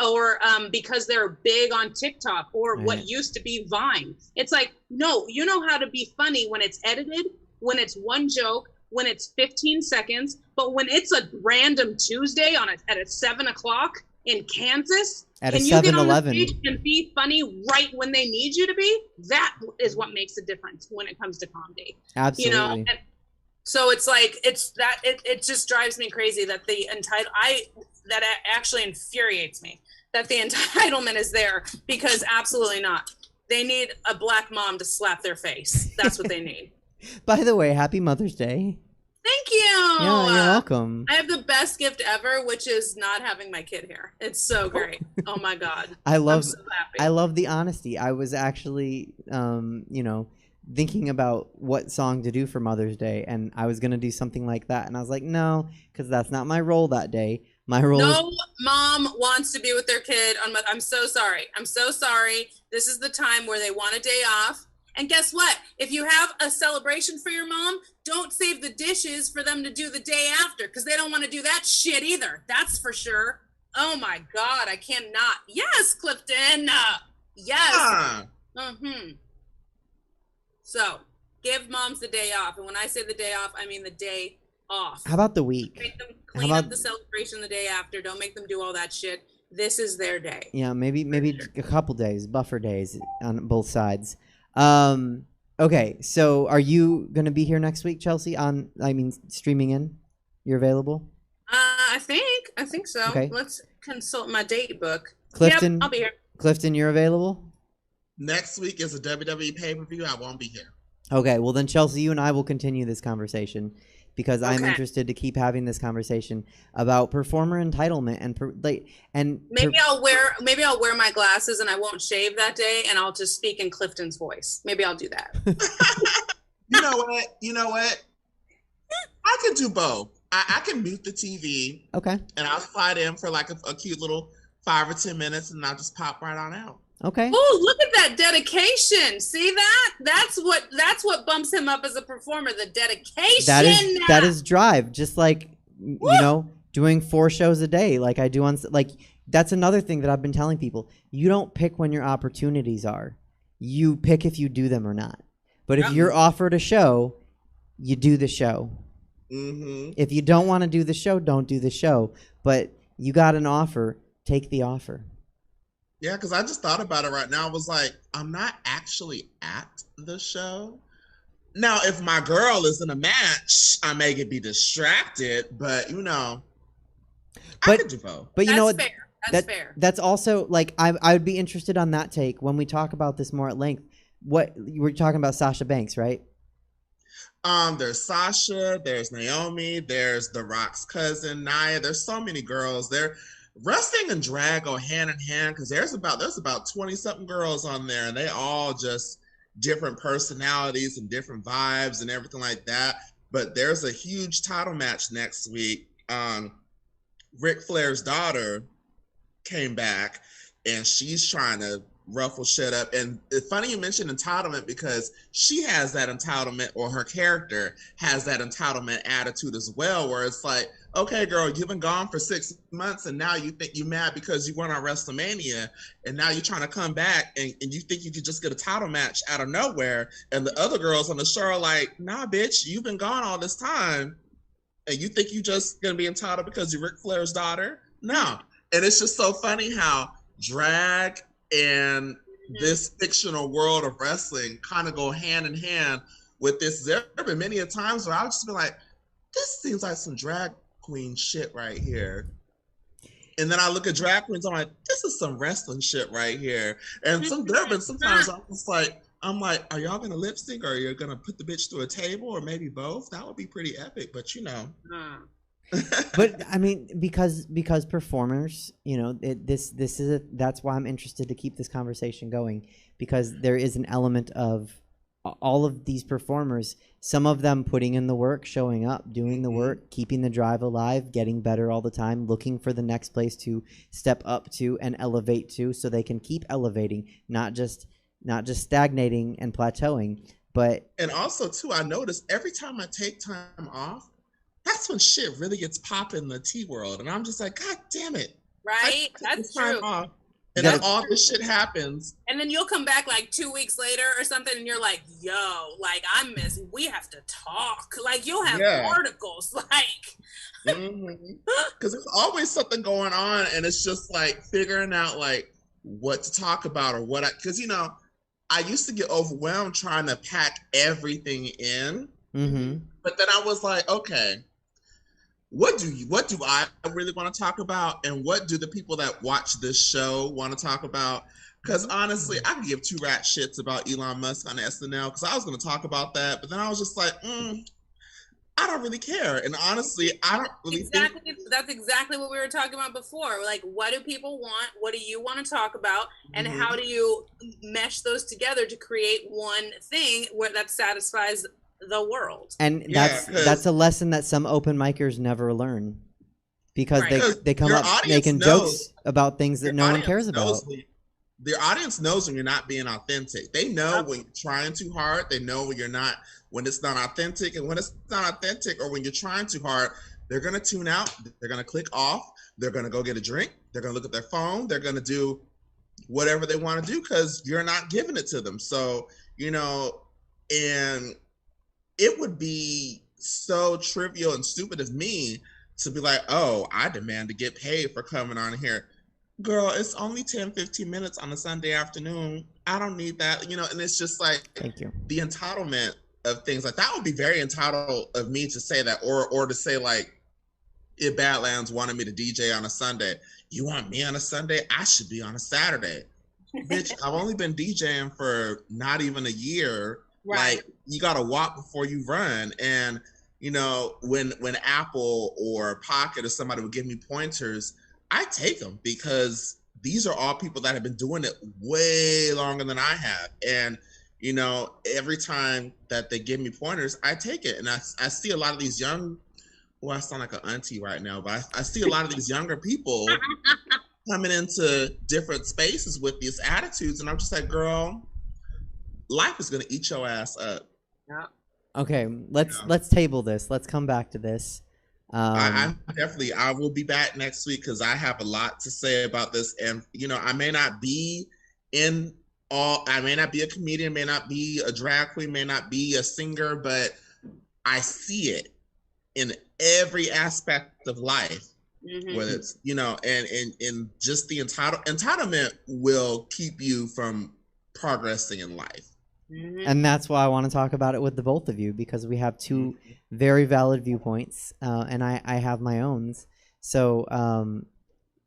because they're big on TikTok or what used to be Vine. It's like, no, you know how to be funny when it's edited, when it's one joke, when it's 15 seconds, but when it's a random Tuesday at 7:00 in Kansas, at can a you get 7-Eleven on the stage and be funny right when they need you to be? That is what makes a difference when it comes to comedy. Absolutely. And so it's like, it just drives me crazy that that actually infuriates me that the entitlement is there, because absolutely not. They need a black mom to slap their face. That's what they need. By the way, happy Mother's Day. Thank you. Yeah, you're welcome. I have the best gift ever, which is not having my kid here. It's so great. Oh my God. I'm so happy. I love the honesty. I was actually, thinking about what song to do for Mother's Day, and I was going to do something like that. And I was like, no, because that's not my role that day. My role mom wants to be with their kid. I'm so sorry. This is the time where they want a day off. And guess what? If you have a celebration for your mom, don't save the dishes for them to do the day after, because they don't want to do that shit either. That's for sure. Oh my God, I cannot. Yes, Clifton. Yes. So give moms the day off. And when I say the day off, I mean the day off. How about the week? Make them clean up the celebration the day after. Don't make them do all that shit. This is their day. Yeah, maybe a couple days, buffer days on both sides. Okay, so are you going to be here next week, Chelsea, streaming in? You're available? I think so. Okay. Let's consult my date book. Clifton, yep, I'll be here. Clifton, you're available? Next week is a WWE pay-per-view. I won't be here. Okay, well then, Chelsea, you and I will continue this conversation because I'm interested to keep having this conversation about performer entitlement and maybe I'll wear my glasses and I won't shave that day and I'll just speak in Clifton's voice. Maybe I'll do that. You know what? I can do both. I can mute the TV. Okay. And I'll slide in for like a cute little 5 or 10 minutes and I'll just pop right on out. Okay. Oh, look at that dedication. See that? That's what bumps him up as a performer, the dedication. That is drive. Just like, you know, doing 4 shows a day like I do on, like, that's another thing that I've been telling people. You don't pick when your opportunities are. You pick if you do them or not. But if you're offered a show, you do the show. Mm-hmm. If you don't want to do the show, don't do the show. But you got an offer, take the offer. Yeah, because I just thought about it right now. I was like, I'm not actually at the show. Now, if my girl is in a match, I may be distracted, but I could do both. But you know what? That's fair. That's also, like, I would be interested on that take when we talk about this more at length. What you were talking about, Sasha Banks, right? There's Sasha, there's Naomi, there's The Rock's cousin, Nia. There's so many girls. Wrestling and drag go hand in hand because there's about 20-something girls on there, and they all just different personalities and different vibes and everything like that. But there's a huge title match next week. Ric Flair's daughter came back, and she's trying to ruffle shit up. And it's funny you mentioned entitlement because she has that entitlement, or her character has that entitlement attitude as well, where it's like, okay, girl, you've been gone for 6 months and now you think you're mad because you went on WrestleMania and now you're trying to come back and you think you could just get a title match out of nowhere. And the other girls on the show are like, nah, bitch, you've been gone all this time and you think you just gonna be entitled because you're Ric Flair's daughter? No. And it's just so funny how drag and this fictional world of wrestling kind of go hand in hand with this. There have been many a times where I'll just be like, this seems like some drag queen shit right here. And then I look at drag queens, I'm like, this is some wrestling shit right here. And there have been sometimes I'm like, are y'all gonna lip sync or are you gonna put the bitch through a table or maybe both? That would be pretty epic, but But I mean, because performers, that's why I'm interested to keep this conversation going, because there is an element of all of these performers, some of them putting in the work, showing up, doing the work, keeping the drive alive, getting better all the time, looking for the next place to step up to and elevate to, so they can keep elevating, not just stagnating and plateauing. And also too, I notice every time I take time off, that's when shit really gets popping in the T world. And I'm just like, God damn it. Right? That's true. And then all this shit happens. And then you'll come back like 2 weeks later or something and you're like, yo, like we have to talk. Like you'll have articles like. Because there's always something going on and it's just like figuring out like what to talk about or because I used to get overwhelmed trying to pack everything in. But then I was like, okay, what do I really want to talk about, and what do the people that watch this show want to talk about? Because honestly, I can give 2 rat shits about Elon Musk on SNL because I was going to talk about that, but then I was just like, I don't really care. And honestly, I don't really think that's exactly what we were talking about before. Like, what do people want? What do you want to talk about? And how do you mesh those together to create one thing that satisfies the world? And that's a lesson that some open micers never learn, because they come up making jokes about things that no one cares about. the audience knows when you're not being authentic. They know when you're trying too hard. They know when you're not, when it's not authentic. And when it's not authentic or when you're trying too hard, they're going to tune out. They're going to click off. They're going to go get a drink. They're going to look at their phone. They're going to do whatever they want to do because you're not giving it to them. So, you know, and it would be so trivial and stupid of me to be like, oh, I demand to get paid for coming on here. Girl, it's only 10, 15 minutes on a Sunday afternoon. I don't need that, you know, and it's just like, thank you. The entitlement of things like that would be very entitled of me to say that, or to say like, if Badlands wanted me to DJ on a Sunday, you want me on a Sunday? I should be on a Saturday. Bitch, I've only been DJing for not even a year. Right. Like, you got to walk before you run. And, you know, when Apple or Pocket or somebody would give me pointers, I take them because these are all people that have been doing it way longer than I have. And, you know, every time that they give me pointers, I take it. And I see a lot of these young, well, I sound like an auntie right now, but I see a lot of these younger people coming into different spaces with these attitudes. And I'm just like, girl, life is going to eat your ass up. Yeah. Okay, let's table this. Let's come back to this. I will be back next week because I have a lot to say about this. And, you know, I may not be a comedian, may not be a drag queen, may not be a singer, but I see it in every aspect of life. Mm-hmm. Whether it's, you know, and just the entitlement will keep you from progressing in life. Mm-hmm. And that's why I want to talk about it with the both of you, because we have two very valid viewpoints, and I have my own. So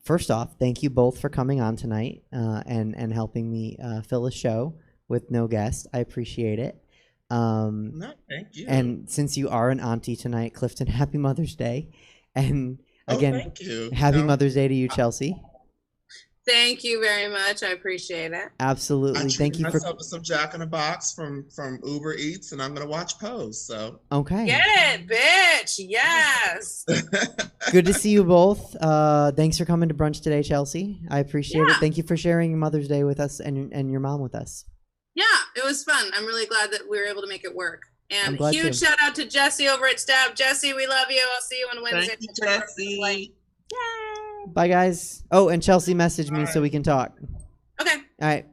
first off, thank you both for coming on tonight and helping me fill a show with no guest. I appreciate it. No, thank you. And since you are an auntie tonight, Clifton, happy Mother's Day. And again, thank you. Happy Mother's Day to you, Chelsea. Thank you very much. I appreciate it. Absolutely. Thank you for some Jack in the Box from Uber Eats, and I'm gonna watch Pose. So okay. Get it, bitch. Yes. Good to see you both. Thanks for coming to brunch today, Chelsea. I appreciate it. Thank you for sharing your Mother's Day with us and your mom with us. Yeah, it was fun. I'm really glad that we were able to make it work. And huge shout out to Jesse over at Stab. Jesse, we love you. I'll see you on Wednesday. Thank you, Jesse. Yay. Bye, guys. Oh, and Chelsea messaged me so we can talk. Okay. All right.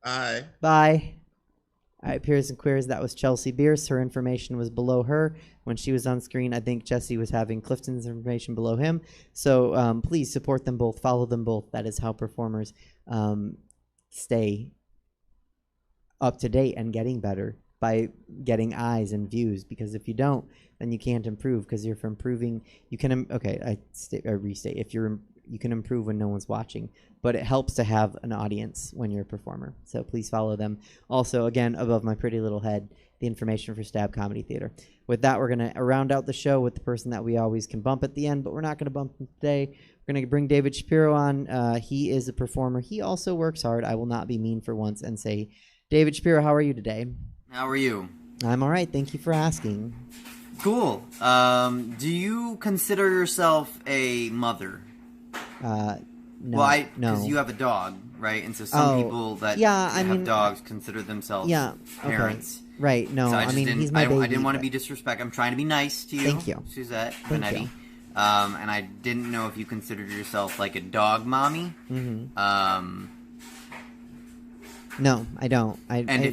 Bye. Bye. All right, Peers and Queers, that was Chelsea Bearce. Her information was below her. When she was on screen, I think Jesse was having Clifton's information below him. So please support them both. Follow them both. That is how performers stay up to date and getting better, by getting eyes and views, because if you don't, then you can't improve, because you're for improving. You can, I restate, you can improve when no one's watching, but it helps to have an audience when you're a performer. So please follow them. Also, again, above my pretty little head, the information for Stab Comedy Theater. With that, we're going to round out the show with the person that we always can bump at the end, but we're not going to bump him today. We're going to bring David Shapiro on. He is a performer. He also works hard. I will not be mean for once and say, David Shapiro, how are you today? How are you? I'm all right. Thank you for asking. Cool. Do you consider yourself a mother? No. Well, no. Because you have a dog, right? And so some people that have dogs consider themselves parents. Okay. Right. No, so he's my baby. I didn't want to be disrespectful. I'm trying to be nice to you. Thank you. Suzette Thank Veneti. you. And I didn't know if you considered yourself like a dog mommy. Mm-hmm. No, I don't.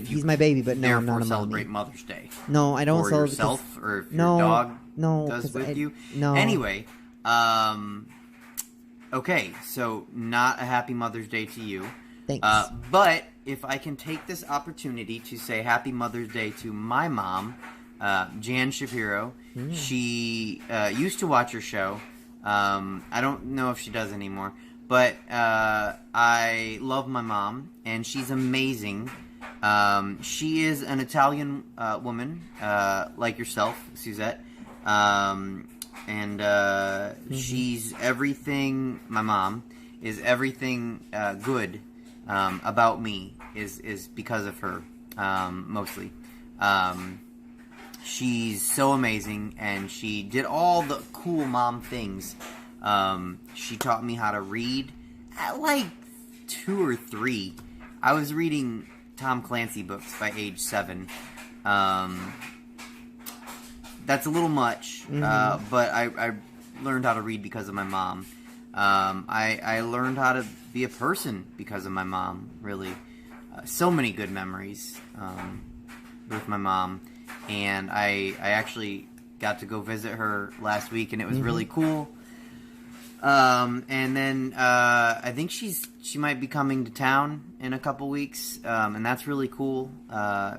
He's my baby, but no, I'm not a mommy. Celebrate Mother's Day. No, I don't celebrate. Or yourself, or if your dog does with you. No. Anyway, okay, so not a happy Mother's Day to you. Thanks. But if I can take this opportunity to say Happy Mother's Day to my mom, Jan Shapiro. She used to watch your show. I don't know if she does anymore. But I love my mom, and she's amazing. She is an Italian woman, like yourself, Suzette. She's everything, my mom, is everything good about me is because of her, mostly. She's so amazing, and she did all the cool mom things. She taught me how to read at like 2 or 3. I was reading Tom Clancy books by age 7. That's a little much, but I learned how to read because of my mom. I learned how to be a person because of my mom, really. So many good memories with my mom. And I actually got to go visit her last week, and it was really cool. And then I think she might be coming to town in a couple weeks, and that's really cool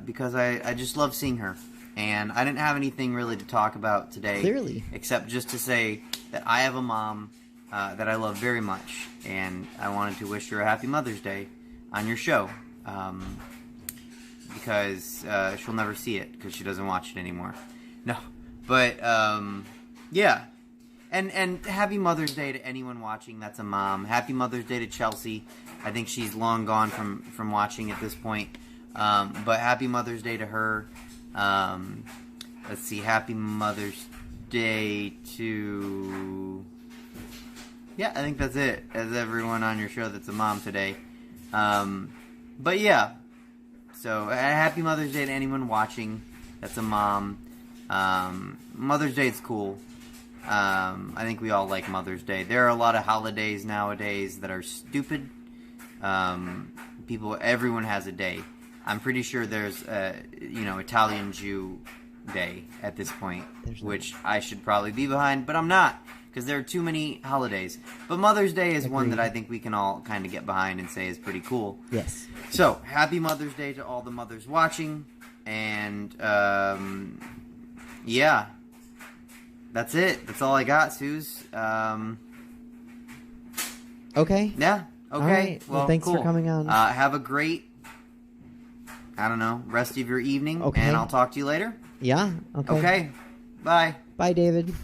because I just love seeing her. And I didn't have anything really to talk about today, Clearly, except just to say that I have a mom that I love very much, and I wanted to wish her a happy Mother's Day on your show, because she'll never see it because she doesn't watch it anymore. No, but yeah. And happy Mother's Day to anyone watching that's a mom. Happy Mother's Day to Chelsea. I think she's long gone from watching at this point. But happy Mother's Day to her. Let's see. Happy Mother's Day to... Yeah, I think that's it. As everyone on your show that's a mom today. But yeah. So happy Mother's Day to anyone watching that's a mom. Mother's Day is cool. I think we all like Mother's Day. There are a lot of holidays nowadays that are stupid. Everyone has a day. I'm pretty sure there's Italian Jew Day at this point, which I should probably be behind, but I'm not, because there are too many holidays. But Mother's Day is one that I think we can all kind of get behind and say is pretty cool. yes. So, happy Mother's Day to all the mothers watching, and yeah. That's it. That's all I got, Suze. Okay. Yeah. Okay. All right. Well, thanks cool. for coming on. Have a great, rest of your evening. Okay. And I'll talk to you later. Yeah. Okay. Okay. Bye. Bye, David.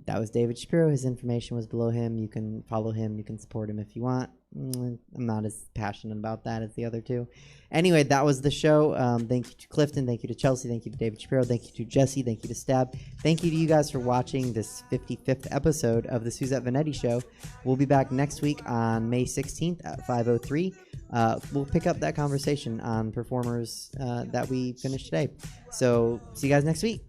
That was David Shapiro. His information was below him. You can follow him. You can support him if you want. I'm not as passionate about that as the other two. Anyway, that was the show. Thank you to Clifton. Thank you to Chelsea. Thank you to David Shapiro. Thank you to Jesse. Thank you to Stab. Thank you to you guys for watching this 55th episode of the Suzette Veneti Show. We'll be back next week on May 16th at 5:03. We'll pick up that conversation on performers that we finished today. So, see you guys next week.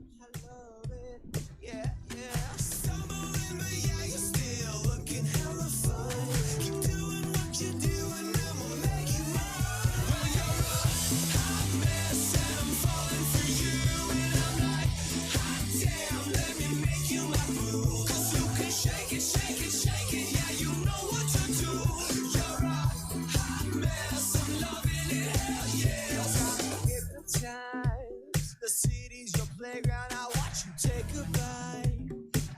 The city's your playground. I watch you take a bite.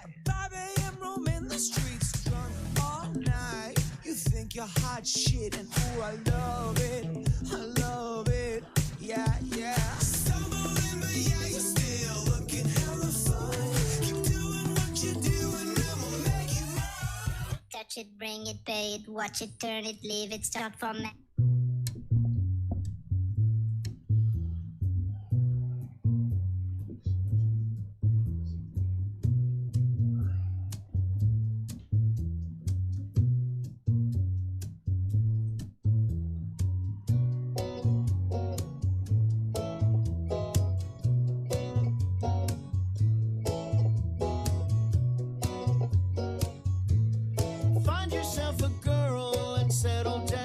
At 5 a.m. roaming the streets, drunk all night. You think you're hot shit, and ooh, I love it. I love it. Yeah, yeah. Stumbling, but yeah, you're still looking hella fun. Keep doing what you're doing, and we'll make you mine. Touch it, bring it, pay it, watch it, turn it, leave it, start from it. Find yourself a girl and settle down.